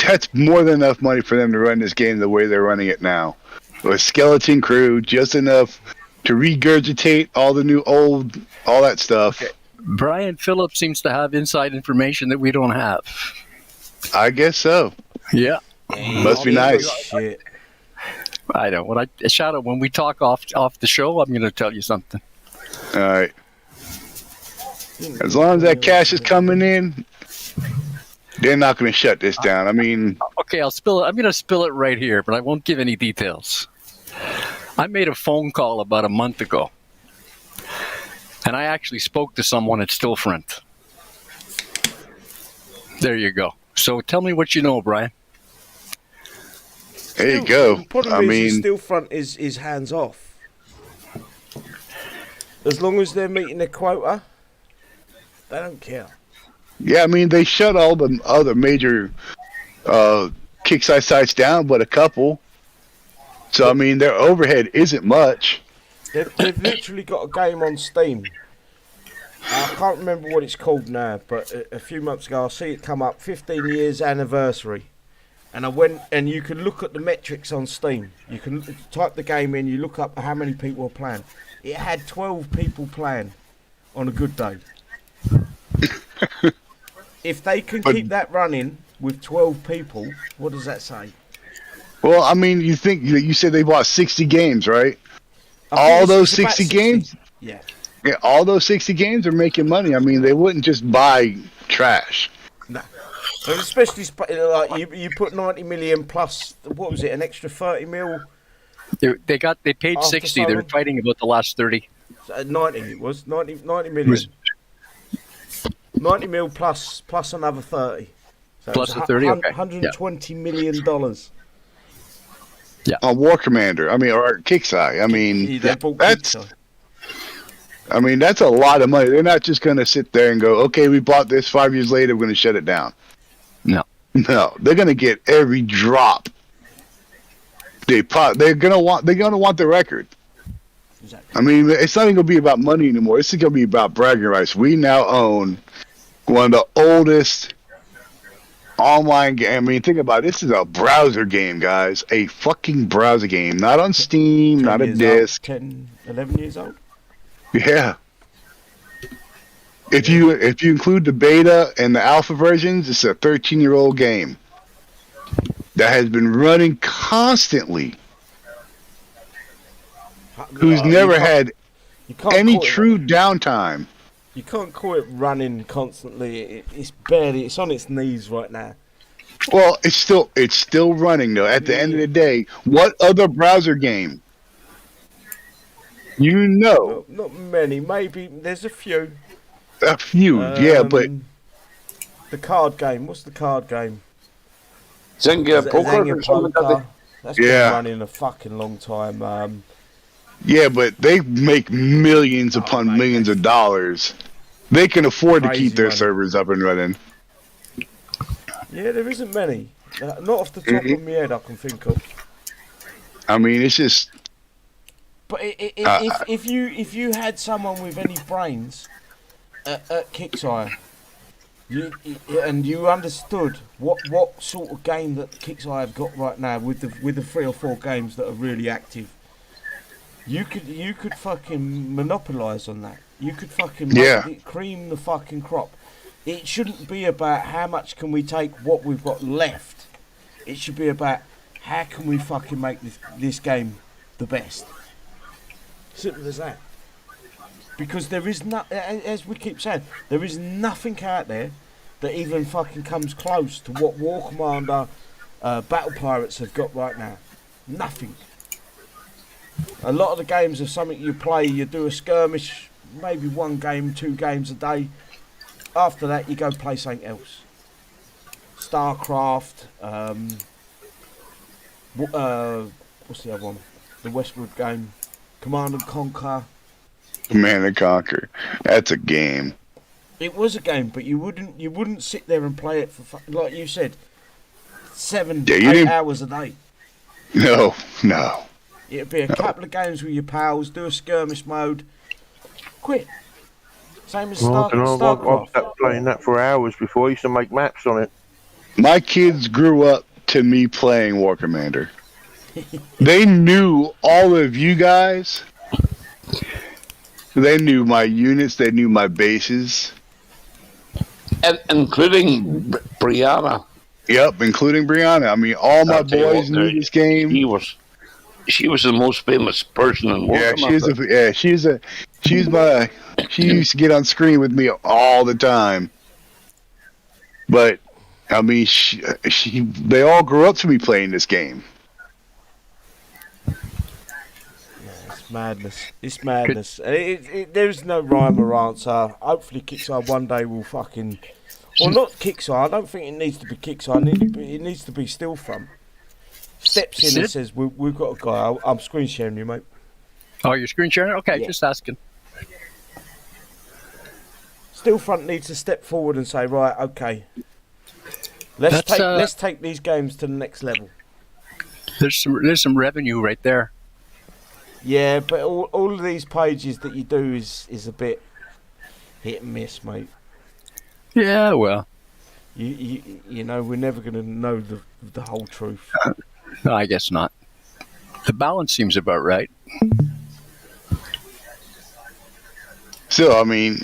That's more than enough money for them to run this game the way they're running it now. With a skeleton crew, just enough to regurgitate all that stuff. Okay. Brian Phillips seems to have inside information that we don't have. I guess so. Yeah. Must be nice. Shit. I know. Shadow, when we talk off the show, I'm going to tell you something. All right. As long as that cash is coming in, they're not going to shut this down. I mean, okay, I'll spill it. I'm going to spill it right here, but I won't give any details. I made a phone call about a month ago, and I actually spoke to someone at Stillfront. There you go. So tell me what you know, Brian. There you go. The problem is Stillfront is hands off. As long as they're meeting their quota, they don't care. Yeah, I mean, they shut all the other major Kixeye sites down, but a couple. So, I mean, their overhead isn't much. They've literally got a game on Steam. I can't remember what it's called now, but a few months ago I see it come up, 15 years anniversary. And I went, and you can look at the metrics on Steam. You can type the game in, you look up how many people are playing. It had 12 people playing on a good day. If they can keep that running with 12 people, what does that say? Well, I mean, you said they bought 60 games, right? All those 60 games? Yeah. Yeah, all those 60 games are making money. I mean, they wouldn't just buy trash. No. And especially like you put 90 million plus, what was it, an extra 30 mil? They paid 60. They're fighting about the last 30. 90 it was, 90 million. 90 mil plus another 30. So plus the 30, okay. $120 million. Yeah. On War Commander, or Kixeye. I mean, that's a lot of money. They're not just going to sit there and go, okay, we bought this, 5 years later, we're going to shut it down. No, they're going to get every drop. They're going to want the record. Exactly. I mean, it's not even going to be about money anymore. It's going to be about bragging rights. We now own one of the oldest online game. I mean, think about it. This is a browser game, guys. A fucking browser game. Not on Steam, not a disc. 10, 11 years old? Yeah. If you include the beta and the alpha versions, it's a 13-year-old game that has been running constantly. Who's never had any true downtime. You can't call it running constantly. It's on its knees right now. Well, it's still running though. At the end of the day, what other browser game? Not many. Maybe there's a few. A few, yeah, but the card game. What's the card game? Zynga Poker. That's been running a fucking long time. Yeah, but they make millions upon millions of dollars. They can afford to keep their servers up and running. Yeah, there isn't many. Not off the top of my head I can think of. I mean, it's just. But if you had someone with any brains at Kixeye, and you understood what sort of game that Kixeye have got right now with the 3 or 4 games that are really active. You could fucking monopolise on that. You could fucking cream the fucking crop. It shouldn't be about how much can we take what we've got left. It should be about how can we fucking make this game the best. Simple as that. Because there is as we keep saying, there is nothing out there that even fucking comes close to what War Commander Battle Pirates have got right now. Nothing. A lot of the games are something you play, you do a skirmish, maybe 1 game, 2 games a day. After that, you go play something else. StarCraft, what's the other one? The Westwood game, Command and Conquer. Command and Conquer, that's a game. It was a game, but you wouldn't sit there and play it for like you said, 7-8 hours a day. No. It'd be a couple of games with your pals, do a skirmish mode, quit. Same as StarCraft. I stopped playing that for hours before. I used to make maps on it. My kids grew up to me playing War Commander. They knew all of you guys. They knew my units. They knew my bases. And including Brianna. Yep, including Brianna. I mean, all my boys knew this game. She was the most famous person in War Commander. She used to get on screen with me all the time. But I mean, they all grew up to me playing this game. It's madness. It's madness. There's no rhyme or answer. Hopefully, Kixeye one day will fucking. Well, not Kixeye. I don't think it needs to be Kixeye. It needs to be Stillfront. Steps in and says, "We've got a guy." I'm screen sharing you, mate. Oh, you're screen sharing? Okay, Yeah. just asking. Stillfront needs to step forward and say, "Right, okay, let's take these games to the next level." There's some revenue right there. Yeah, but all of these pages that you do is a bit hit and miss, mate. Yeah, well, You know, we're never going to know the whole truth. no, I guess not. The balance seems about right. So, I mean,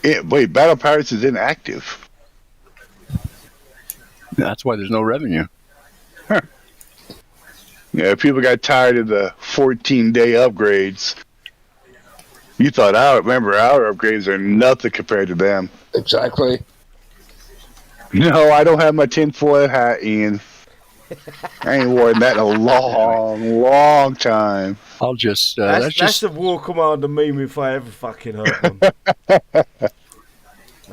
wait, Battle Pirates is inactive. That's why there's no revenue. Yeah, people got tired of the 14-day upgrades. You thought our upgrades are nothing compared to them. Exactly. No, I don't have my tinfoil hat, Ian. I ain't worn that in a long, long time. I'll just That's the War Commander meme if I ever fucking heard one.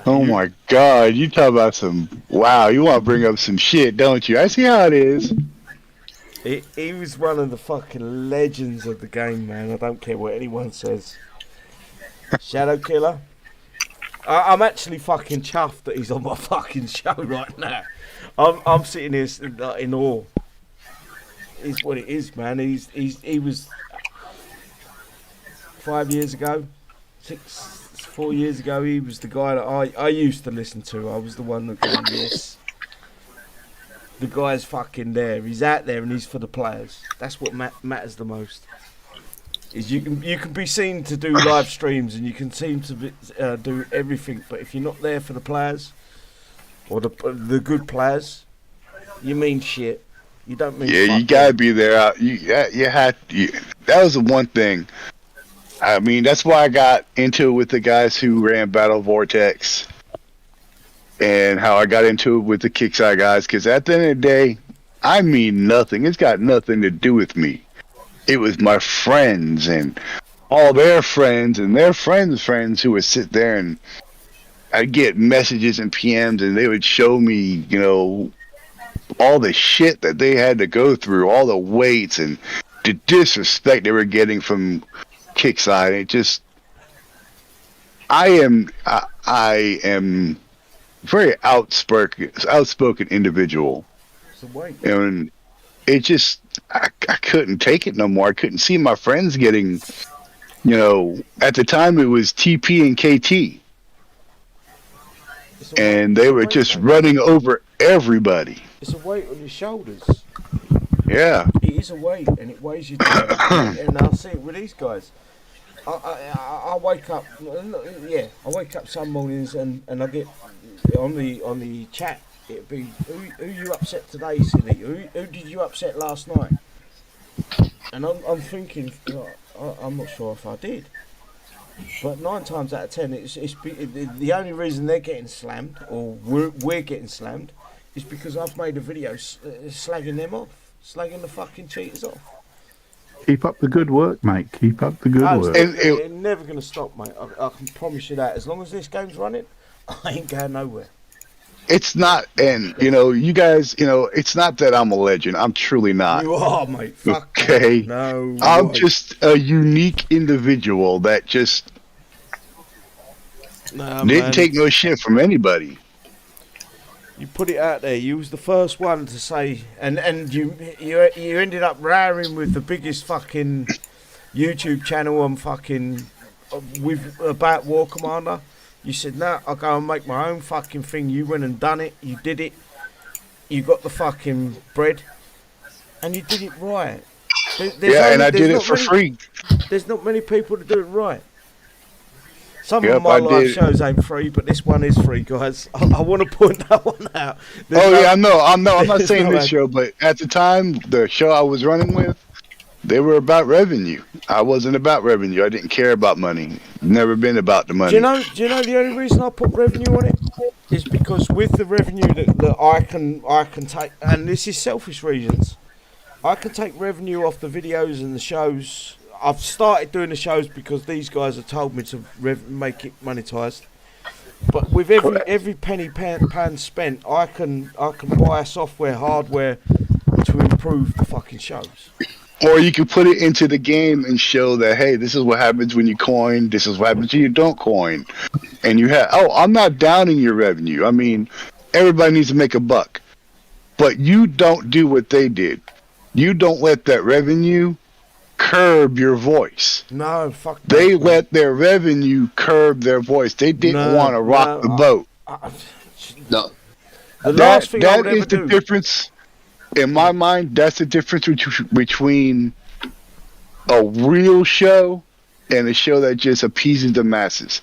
Oh my God, you talk about some. Wow, you want to bring up some shit, don't you? I see how it is. He was one of the fucking legends of the game, man. I don't care what anyone says. Shadow Killer. I'm actually fucking chuffed that he's on my fucking show right now. I'm sitting here in awe. It's what it is, man. He was 5 years ago, 4 years ago. He was the guy that I used to listen to. I was the one that going, yes. The guy's fucking there. He's out there and he's for the players. That's what matters the most. Is you can be seen to do live streams and you can seem to do everything, but if you're not there for the players or the good players, you mean shit. You don't mean. Yeah, you gotta be there. That was the one thing. I mean, that's why I got into it with the guys who ran Battle Vortex, and how I got into it with the Kixeye guys. Because at the end of the day, I mean nothing. It's got nothing to do with me. It was my friends and all their friends and their friends' friends who would sit there, and I'd get messages and PMs and they would show me, all the shit that they had to go through, all the weights and the disrespect they were getting from Kixeye. It just, I am very outspoken individual. And it just, I couldn't take it no more. I couldn't see my friends getting, at the time it was TP and KT. And they were just running over everybody. It's a weight on your shoulders. Yeah. It is a weight, and it weighs you down. And I see it with these guys. I wake up, I wake up some mornings and I get on the chat. It'd be who you upset today, silly? Who did you upset last night? And I'm thinking, I'm not sure if I did. But 9 times out of 10, it's the only reason they're getting slammed, or we're getting slammed, is because I've made a video slagging them off, slagging the fucking cheaters off. Keep up the good work, mate. Keep up the good work. It's never going to stop, mate. I can promise you that. As long as this game's running, I ain't going nowhere. It's not, and you guys, it's not that I'm a legend. I'm truly not. You are, mate. Fuck. Okay. No. I'm just a unique individual that just didn't take no shit from anybody. You put it out there. You was the first one to say, and you ended up roaring with the biggest fucking YouTube channel on fucking about War Commander. You said, no, I'll go and make my own fucking thing. You went and done it. You did it. You got the fucking bread. And you did it right. And I did it for free. There's not many people that do it right. Some of my live shows ain't free, but this one is free, guys. I want to point that one out. I know. I'm not saying this show, but at the time, the show I was running with, they were about revenue. I wasn't about revenue. I didn't care about money. Never been about the money. Do you know the only reason I put revenue on it is because with the revenue that I can take, and this is selfish reasons, I can take revenue off the videos and the shows. I've started doing the shows because these guys have told me to make it monetized. But with every penny pound spent, I can buy software, hardware to improve the fucking shows. Or you could put it into the game and show that, hey, this is what happens when you coin. This is what happens when you don't coin. And you have, I'm not downing your revenue. I mean, everybody needs to make a buck. But you don't do what they did. You don't let that revenue curb your voice. No, fuck that. They let their revenue curb their voice. They didn't want to rock the boat. No. The last thing I would ever is the difference. In my mind, that's the difference between a real show and a show that just appeases the masses.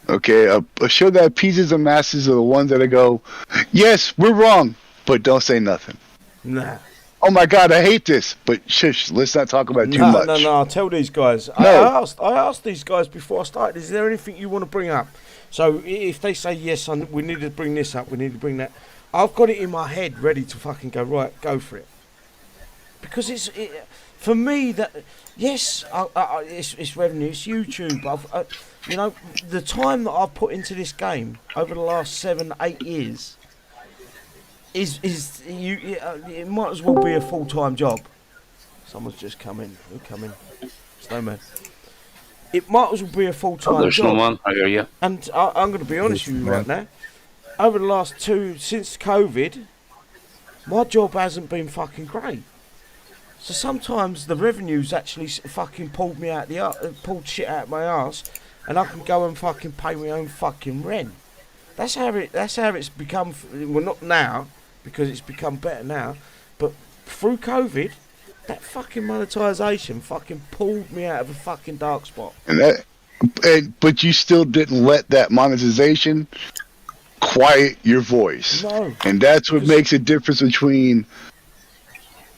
Okay, a show that appeases the masses are the ones that go, yes, we're wrong, but don't say nothing. Nah. Oh my God, I hate this, but shush, let's not talk about it too much. No, I'll tell these guys. No. I asked these guys before I started, is there anything you want to bring up? So if they say, yes, we need to bring this up, we need to bring that, I've got it in my head ready to fucking go, right, go for it. Because for me, that yes, it's revenue, it's YouTube. The time that I've put into this game over the last 7-8 years it might as well be a full-time job. Someone's just come in. Who come in? Snowman. It might as well be a full-time There's job. no one. I hear you. And I'm going to be honest with you right now. Over the last since COVID, my job hasn't been fucking great. So sometimes the revenue's actually fucking pulled shit out of my ass, and I can go and fucking pay my own fucking rent. That's how it's become. Well, not now because it's become better now, but through COVID, that fucking monetization fucking pulled me out of a fucking dark spot. But you still didn't let that monetization quiet your voice. No. And that's what makes a difference between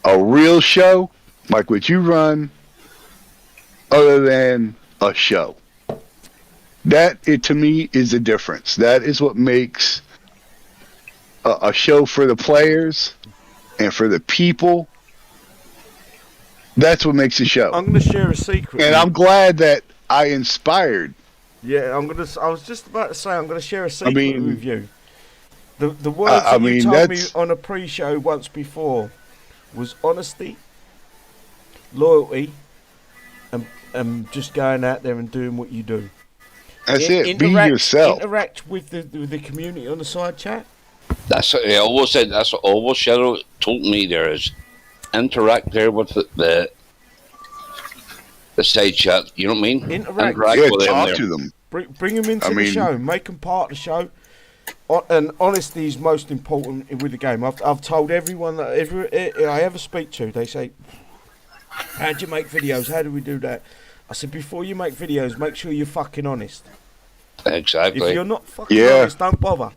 a real show, like what you run, other than a show. That, to me, is the difference. That is what makes a show for the players and for the people. That's what makes a show. I'm going to share a secret. And I'm glad that I inspired. Yeah, I was just about to say I'm going to share a secret with you. The words you told me on a pre-show once before was honesty, loyalty, and just going out there and doing what you do. That's it. Be yourself. Interact with the community on the side chat. That's what I always said. That's what always Shadow told me. There is interact there with the side chat. You know what I mean? Interact with talk them to them. Bring them into the show. Make them part of the show. And honesty is most important with the game. I've told everyone that I ever speak to, they say, "How do you make videos? How do we do that?" I said, before you make videos, make sure you're fucking honest. Exactly. If you're not fucking honest, don't bother.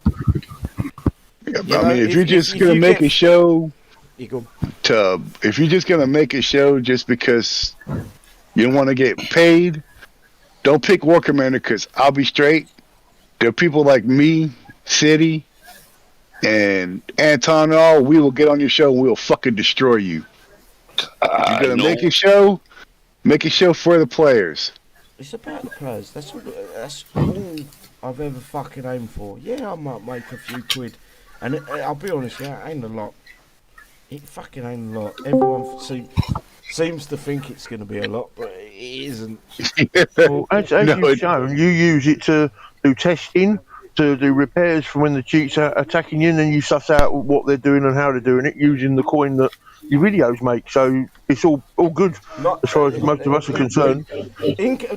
Yeah, if you're just gonna make a show, if you're just gonna make a show just because you don't want to get paid, don't pick War Commander, because I'll be straight. There are people like me, City, and Anton and all, we will get on your show and we'll fucking destroy you. You're gonna make a show for the players. It's about the players. That's all I've ever fucking aimed for. Yeah, I might make a few quid. And I'll be honest, it ain't a lot. It fucking ain't a lot. Everyone seems to think it's going to be a lot, but it isn't. Well, as you've shown, you use it to do testing, to do repairs for when the cheats are attacking you, and then you suss out what they're doing and how they're doing it using the coin that your videos make. So it's all good as far as most of us are concerned.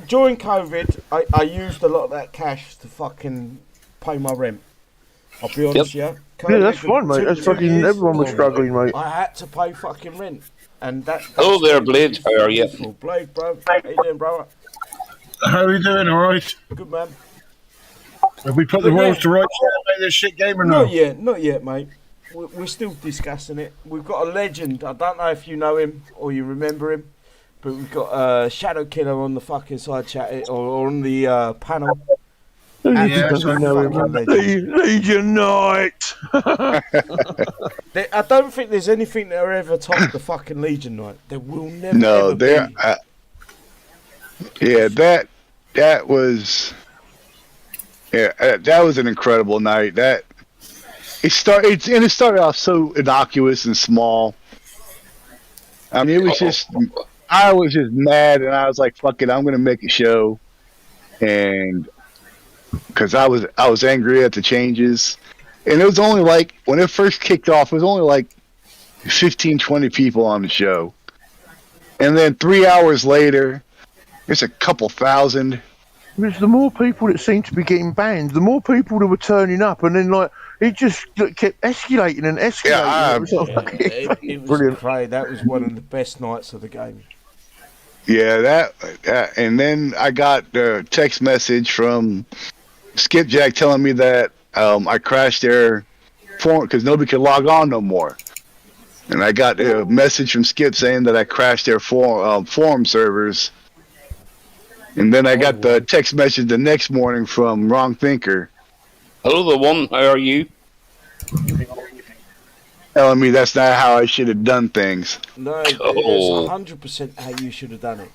During COVID, I used a lot of that cash to fucking pay my rent. I'll be honest, yeah. Yeah, that's fine, mate. That's fucking everyone was struggling, mate. I had to pay fucking rent, and that. Hello there, Blade. How are you? Blade, bro. How you doing, brother? How are you doing? All right. Good, man. Have we put the world to rights yet about this shit game or not? Not yet, mate. We're still discussing it. We've got a legend. I don't know if you know him or you remember him, but we've got Shadow Killer on the fucking side chat or on the panel. Legion Knight. I don't think there's anything that'll ever top the fucking Legion Knight. There will never. No, there. That was. Yeah, that was an incredible night. It started off so innocuous and small. I mean, it was just. I was just mad, and I was like, "Fuck it, I'm gonna make a show," and. Because I was angry at the changes, and it was only like when it first kicked off, it was only like 15, 20 people on the show, and then 3 hours later, there's a couple thousand. Because the more people that seemed to be getting banned, the more people that were turning up, and then like it just kept escalating and escalating. It was brilliant. Great. That was one of the best nights of the game. Yeah, that and then I got a text message from Skipjack telling me that I crashed their forum because nobody could log on no more. And I got a message from Skip saying that I crashed their forum servers. And then I got the text message the next morning from Wrong Thinker. Hello, the one. How are you? Telling me that's not how I should have done things. No, it's 100% how you should have done it.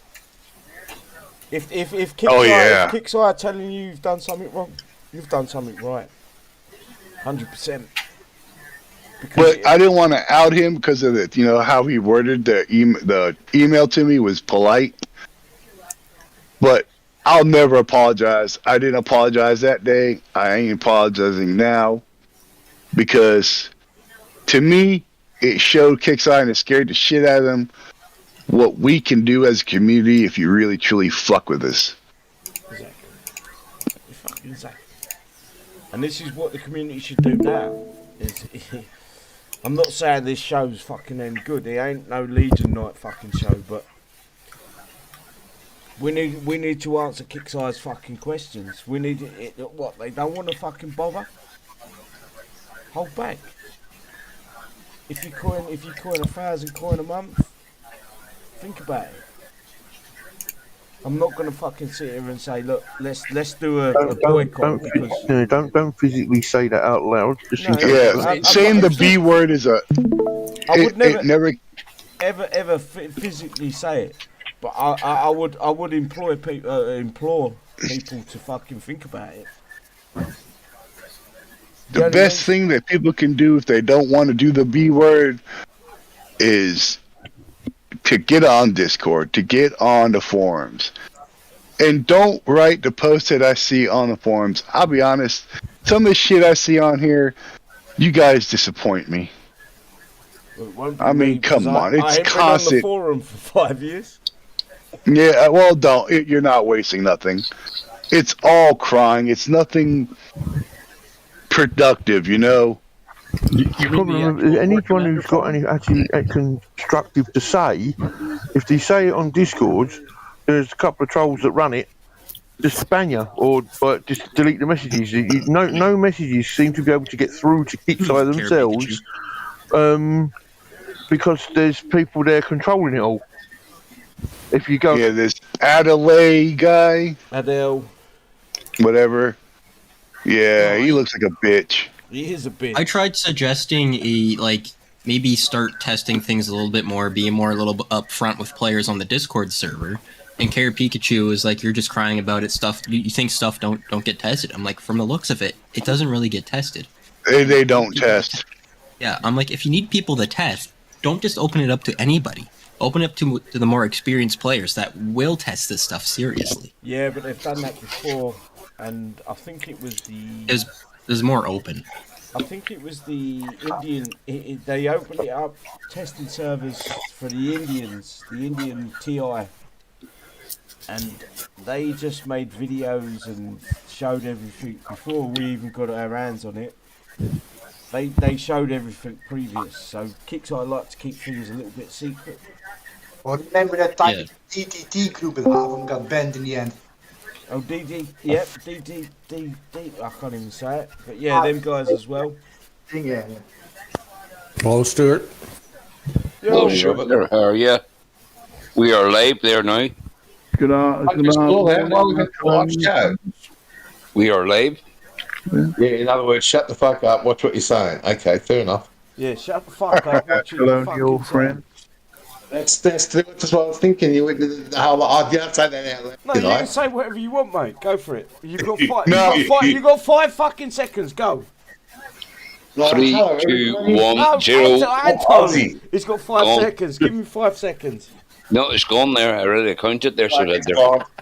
If Kixeye are telling you you've done something wrong, you've done something right. 100%. But I didn't want to out him because of how he worded the email to me was polite. But I'll never apologize. I didn't apologize that day. I ain't apologizing now because to me it showed Kixeye and it scared the shit out of them. What we can do as a community if you really truly fuck with us. Exactly. And this is what the community should do now. I'm not saying this show's fucking any good. It ain't no Legion Night fucking show, but we need to answer Kixeye's fucking questions. We need what? They don't want to fucking bother. Hold back. If you coin 1,000 coin a month. Think about it. I'm not gonna fucking sit here and say, look, let's do a boycott. Don't physically say that out loud. Saying the B word is a. I would never ever physically say it, but I would implore people to fucking think about it. The best thing that people can do if they don't want to do the B word is to get on Discord, to get on the forums. And don't write the posts that I see on the forums. I'll be honest, some of the shit I see on here, you guys disappoint me. I mean, come on, it's constant. I ain't been on the forum for 5 years. Yeah, well, you're not wasting nothing. It's all crying. It's nothing. productive, you know. The problem is anyone who's got any actually constructive to say, if they say it on Discord, there's a couple of trolls that run it, just ban you or just delete the messages. No messages seem to be able to get through to Kixeye themselves, because there's people there controlling it all. If you go, Yeah, this Adelaide guy, Adele. whatever. Yeah, he looks like a bitch. He is a bitch. I tried suggesting maybe start testing things a little bit more, being more a little bit upfront with players on the Discord server. And Care Pikachu is like, you're just crying about it. Stuff you think stuff don't get tested. I'm like, from the looks of it, it doesn't really get tested. They don't test. Yeah, I'm like, if you need people to test, don't just open it up to anybody. Open it up to the more experienced players that will test this stuff seriously. Yeah, but they've done that before, and I think it was It was more open. I think it was the Indian. They opened it up, testing servers for the Indians, the Indian TI, and they just made videos and showed everything before we even got our hands on it. They showed everything previous, so Kixeye like to keep things a little bit secret. Well, remember that time DTT group at Haven got banned in the end. Oh, yep, DD, I can't even say it, but yeah, them guys as well. Yeah. Hello, Stuart. Oh, sure, there. How are you? We are live there now. Good We are live. Yeah, in other words, shut the fuck up. Watch what you're saying. Okay, fair enough. Yeah, shut the fuck up. Colonial friend. That's just what I was thinking. You would I'd say that out loud. No, you can say whatever you want, mate. Go for it. You've got five. No. You got 5 fucking seconds. Go. 3, 2, 1, 0. Ozzy. He's got 5 seconds. Give me 5 seconds. No, it's gone there. I already counted there. So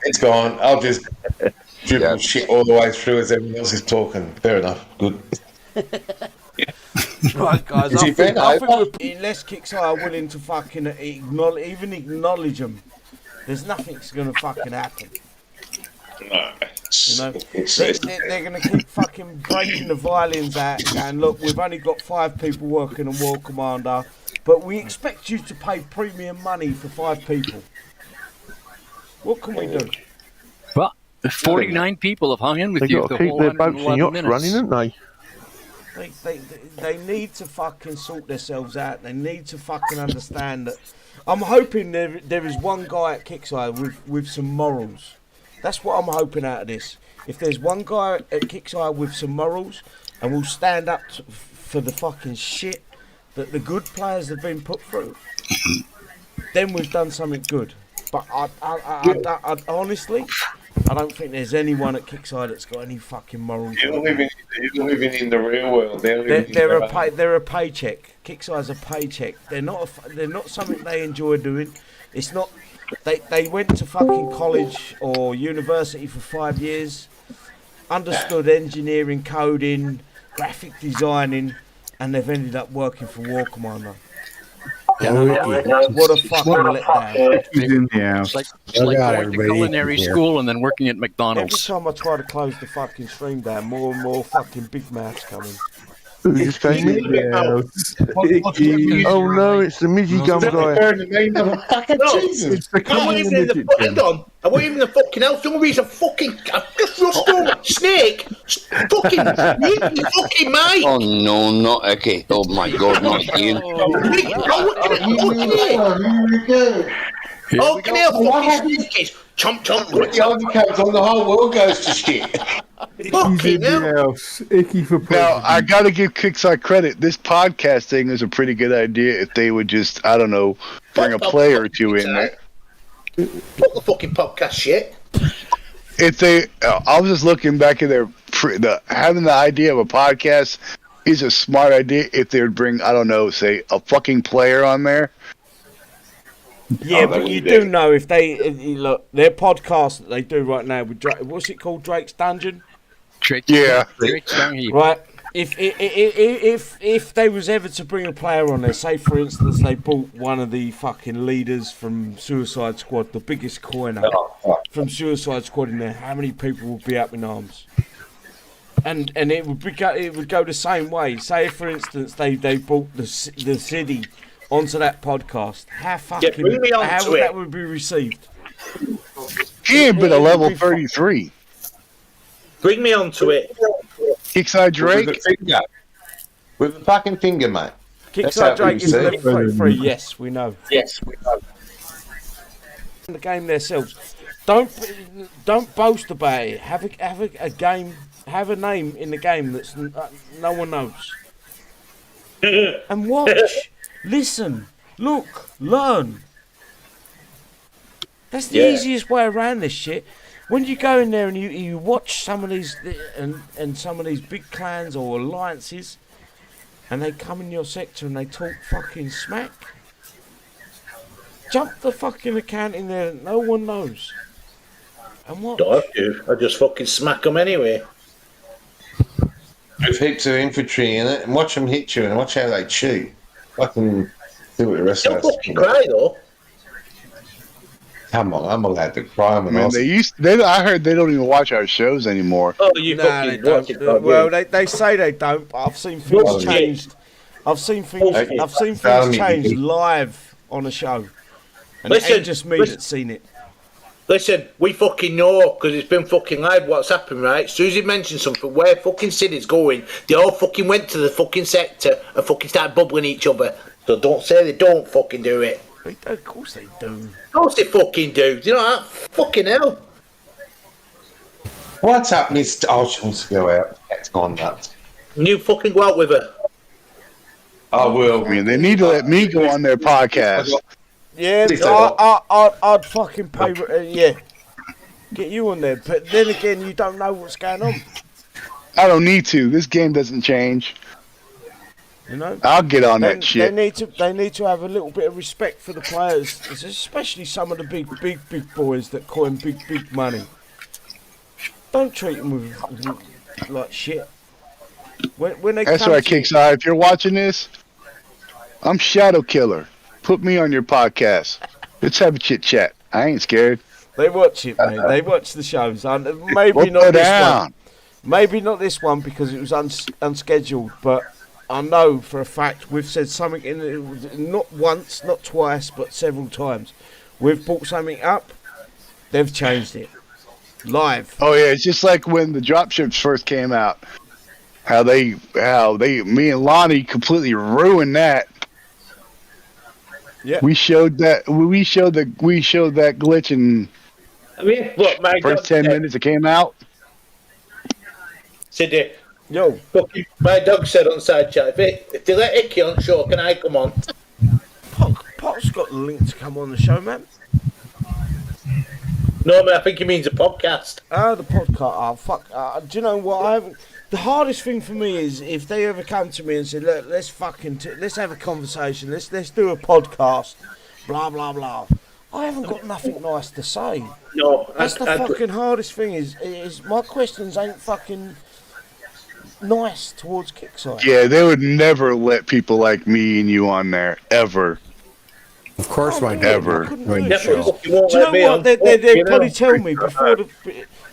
It's gone. I'll just dribble shit all the way through as everyone else is talking. Fair enough. Good. Right, guys. Is I he think fair? unless Kixeye are willing to fucking acknowledge them, there's nothing's gonna fucking happen. No, You know, they're going to keep fucking breaking the violins out and look, we've only got 5 people working on War Commander, but we expect you to pay premium money for 5 people. What can we do? Well, 49 people have hung in with they you got the to keep whole their boats and 111 yachts minutes. running, don't they? They need to fucking sort themselves out. They need to fucking understand that. I'm hoping there is one guy at Kixeye with some morals. That's what I'm hoping out of this. If there's one guy at Kixeye with some morals and will stand up for the fucking shit that the good players have been put through, then we've done something good. But I honestly, I don't think there's anyone at Kixeye that's got any fucking morals. You're living in the real world. They're a paycheck. Kixeye's a paycheck. They're not something they enjoy doing. It's not. They went to fucking college or university for 5 years, understood engineering, coding, graphic designing, and they've ended up working for War Commander. What a fucking letdown. It's like going to culinary school and then working at Every McDonald's. time I try to close the fucking stream down, more and more fucking big mouths coming. Who just came in? Oh no, it's the Mizzy Gum guy. Jesus. I wasn't even in the fucking on. I wasn't even in the fucking house. Some reason fucking snake. Fucking fucking mate. Oh no, not Icky. Oh my god, not again. Oh, come here, fucking snake. Chomp chomp. The only comes on the whole world goes to shit. Fucking hell. Icky for Now, I got to give Kixeye credit. This podcast thing is a pretty good idea if they would just, I don't know, bring a player or two in there. Fuck the fucking podcast shit. If they, I was just looking back at having the idea of a podcast is a smart idea if they would bring, I don't know, say a fucking player on there. Yeah, but you do know if they look their podcast that they do right now with Drake, what's it called, Drake's Dungeon? Drake's Dungeon. Right. If they was ever to bring a player on there, say for instance they brought one of the fucking leaders from Suicide Squad, the biggest coiner from Suicide Squad in there, how many people would be up in arms? and it would go the same way. Say, for instance, they brought the city onto that podcast. How fucking bring me onto how would it. that would be received? He ain't been a level 33. Bring me onto it. Kixeye Drake. With the fucking finger, mate. Kixeye Drake is level 33. Yes, we know. Yes, we know. The game themselves. Don't boast about it. Have a game. Have a name in the game that's no one knows. And watch, listen, look, learn. That's the easiest way around this shit. When you go in there and you watch some of these and some of these big clans or alliances, and they come in your sector and they talk fucking smack. Jump the fucking account in there that no one knows. And what? Don't have to. I just fucking smack them anyway. With heaps of infantry in it, and watch them hit you, and watch how they chew. Fucking do what the rest Don't of us. fucking cry though. Come on, I'm allowed to cry. I mean, I heard they don't even watch our shows anymore. Oh, you they fucking don't. watch it. Well, they say they don't, but I've seen things Bullshit. changed. I've seen things change live on a show. And it ain't just me that's seen it. Listen, we fucking know, because it's been fucking live what's happened, right? Susie mentioned something, where fucking city's going, they all fucking went to the fucking sector and fucking started bubbling each other. So don't say they don't fucking do it. Of course they do. Of course they fucking do. Do you know that? Fucking hell. What's up, Miss? Oh, she wants to go out. That's gone nuts. You fucking go out with her. I will. I mean, they need to let me go on their podcast. Yeah, I'd fucking pay. Get you on there. But then again, you don't know what's going on. I don't need to. This game doesn't change. You know, I'll get on that shit. They need to have a little bit of respect for the players, especially some of the big boys that coin big money. Don't treat them with like shit. When they That's come right, to you- Kixeye. If you're watching this, I'm Shadow Killer. Put me on your podcast. Let's have a chit chat. I ain't scared. They watch it, mate. They watch the shows. Maybe Put not it this down. one. Maybe not this one because it was unscheduled. But I know for a fact we've said something in it, not once, not twice, but several times. We've brought something up. They've changed it live. Oh yeah, it's just like when the dropships first came out. How me and Lonnie completely ruined that. Yeah. We showed that glitch in I mean, look, my first 10 minutes it came out. Sit there. Yo. Fucking, my dog said on side chat, if they let Icky on show, can I come on? Pot's got the link to come on the show, man. No, man, I think he means a podcast. The podcast. Oh, fuck. Do you know what? The hardest thing for me is if they ever come to me and say, "Look, let's fucking let's have a conversation. Let's do a podcast." Blah blah blah. I haven't got nothing nice to say. No, that's the fucking hardest thing. Is my questions ain't fucking nice towards Kixeye. Yeah, they would never let people like me and you on there ever. Of course, my ever. Do you know what? They'd probably tell me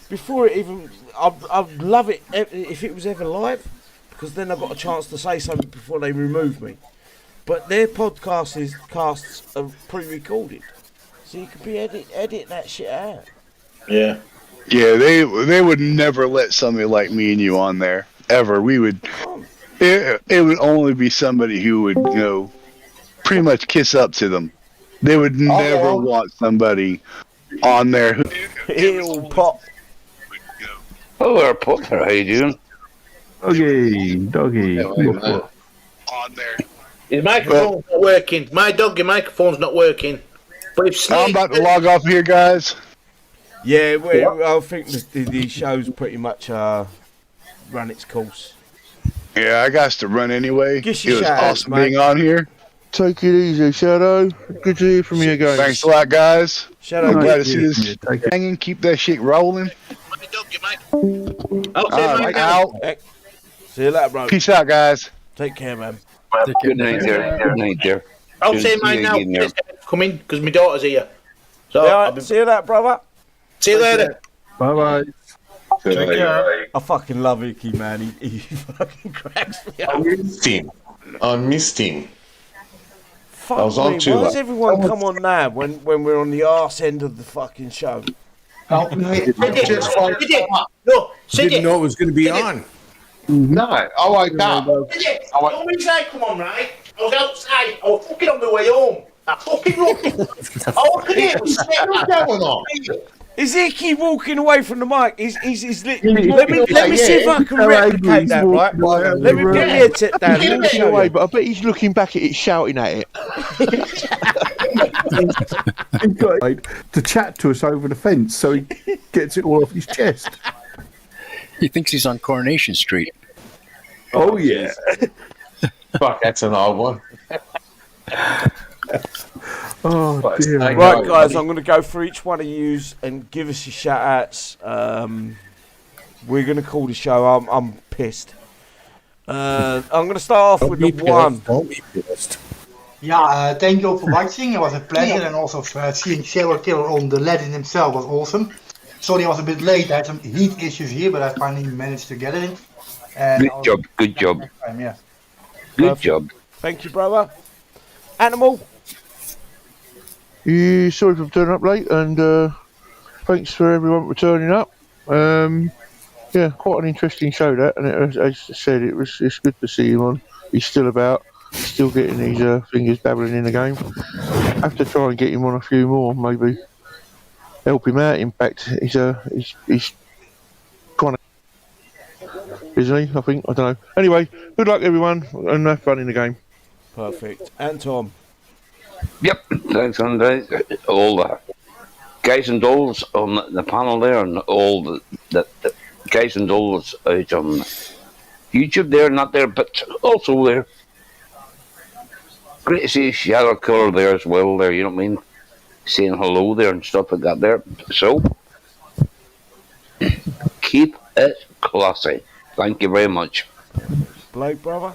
before it even. I'd love it if it was ever live, because then I've got a chance to say something before they remove me. But their casts are pre-recorded, so you could be edit that shit out. Yeah. Yeah, they would never let somebody like me and you on there ever. We would. It would only be somebody who would, pretty much kiss up to them. They would never want somebody on there who. It'll pop. Oh, our Potter, how you doing? Doggy. On there. His microphone's not working. My doggy microphone's not working. But if I'm about to log off here, guys. Yeah, I think the show's pretty much run its course. Yeah, I got to run anyway. It was awesome mate. being on here. Take it easy, Shadow. Good to hear from you again. Thanks a lot, guys. Shadow, I'm glad to see this hanging. Keep that shit rolling. I'll say mine out. See you later, bro. Peace out, guys. Take care, man. Good night, dear. Good night, dear. I'll say mine now. Come in, because my daughter's here. So See you later, brother. See you later. Bye bye. Take care. I fucking love Icky, man. He fucking cracks me up. I missed him. Fuck I was on me. too Why does late. everyone come on now when we're on the arse end of the fucking show? Oh, nee. No, Didn't know it was going to be on. No, I woke up. The only reason I come on, right? I was outside. I was fucking on my way home. I fucking looked. I looked at it. What's going on? Is Icky walking away from the mic? He's let me see if I can replicate that, right? Let me put my headset down. Let me show away, you. but I bet he's looking back at it, shouting at it. He's got to chat to us over the fence, so he gets it all off his chest. He thinks he's on Coronation Street. Oh yeah. Fuck, that's an old one. Oh dear. Right, guys, I'm going to go for each one of yous and give us your shout-outs. We're going to call the show. I'm pissed. I'm going to start off with the one. Don't be pissed. Yeah, thank you all for watching. It was a pleasure, and also seeing Serial Killer on the legend himself was awesome. Sorry I was a bit late. I had some heat issues here, but I finally managed to get it in. And Good job. next time, yeah. Good job. Thank you, brother. Animal. Yeah, sorry for turning up late, and thanks for everyone for turning up. Yeah, quite an interesting show that, and as I said, it's good to see him on. He's still about, still getting his fingers dabbling in the game. Have to try and get him on a few more, maybe help him out. In fact, he's kind of, isn't he? I think, I don't know. Anyway, good luck everyone, and have fun in the game. Perfect. And Tom. Yep, thanks, Andre. All the guys and dolls on the panel there, and all the guys and dolls out on YouTube there, not there, but also there. Great to see Shadow Killer there as well there, you know what I mean? Saying hello there and stuff like that there. So, keep it classy. Thank you very much. Blake, brother.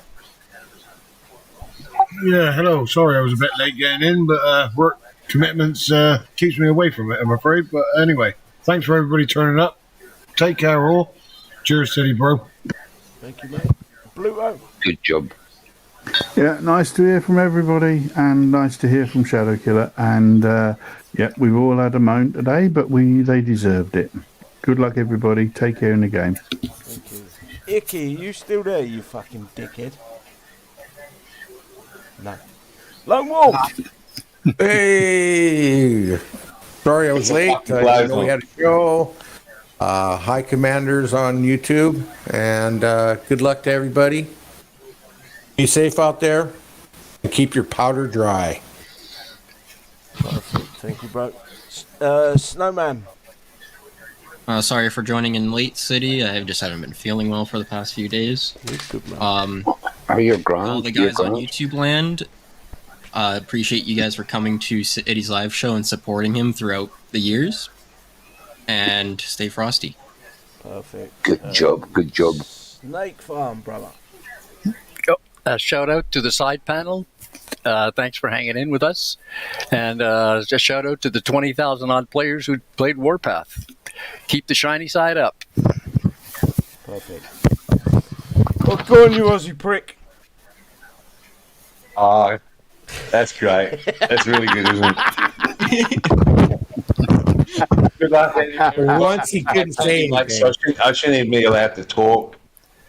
Yeah, hello. Sorry I was a bit late getting in, but work commitments keeps me away from it, I'm afraid. But anyway, thanks for everybody turning up. Take care, all. Cheers, City, bro. Thank you, mate. Bluto. Good job. Yeah, nice to hear from everybody, and nice to hear from Shadow Killer. And yeah, we've all had a moan today, but they deserved it. Good luck, everybody. Take care in the game. Thank you. Icky, you still there, you fucking dickhead? No. Lone Wolf. Hey, sorry I was late. I know we had a show. Hi, Commanders on YouTube, and good luck to everybody. Be safe out there, and keep your powder dry. Perfect. Thank you, bro. Snowman. Sorry for joining in late, City. I just haven't been feeling well for the past few days. Are you grand? All the guys on YouTube land, appreciate you guys for coming to Eddie's live show and supporting him throughout the years. And stay frosty. Perfect. Good job. Good job. Snake Farm, brother. Shout out to the side panel. Thanks for hanging in with us. And just shout out to the 20,000 odd players who played Warpath. Keep the shiny side up. Perfect. Oh, go on, you Aussie prick. Oh, that's great. That's really good, isn't it? Good luck. Once he couldn't say anything. I shouldn't even be allowed to talk.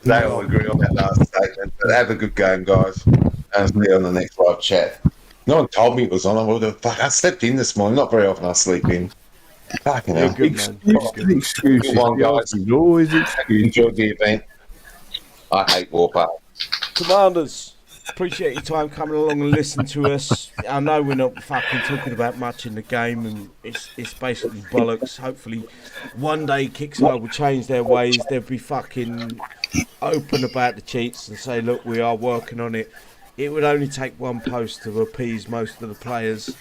They all agree on that last statement. But have a good game, guys. And see you on the next live chat. No one told me it was on. I slept in this morning. Not very often I sleep in. Fucking hell. Good, man. Excuses. Good one, guys. Always excuses. Enjoyed the event. I hate Warpath. Commanders, appreciate your time coming along and listening to us. I know we're not fucking talking about much in the game, and it's basically bollocks. Hopefully, one day Kixeye will change their ways. They'll be fucking open about the cheats and say, look, we are working on it. It would only take one post to appease most of the players.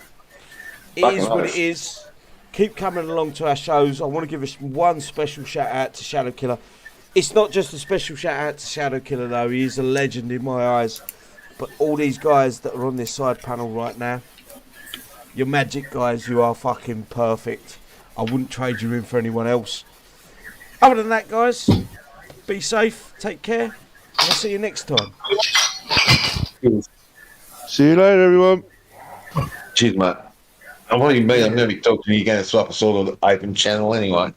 It is what it is. Keep coming along to our shows. I want to give us one special shout out to Shadow Killer. It's not just a special shout out to Shadow Killer though. He is a legend in my eyes. But all these guys that are on this side panel right now, you're magic guys. You are fucking perfect. I wouldn't trade you in for anyone else. Other than that, guys, be safe, take care, and I'll see you next time. See you later, everyone. Cheers, mate. I'm going to be talking to you again to swap a sort of open channel anyway.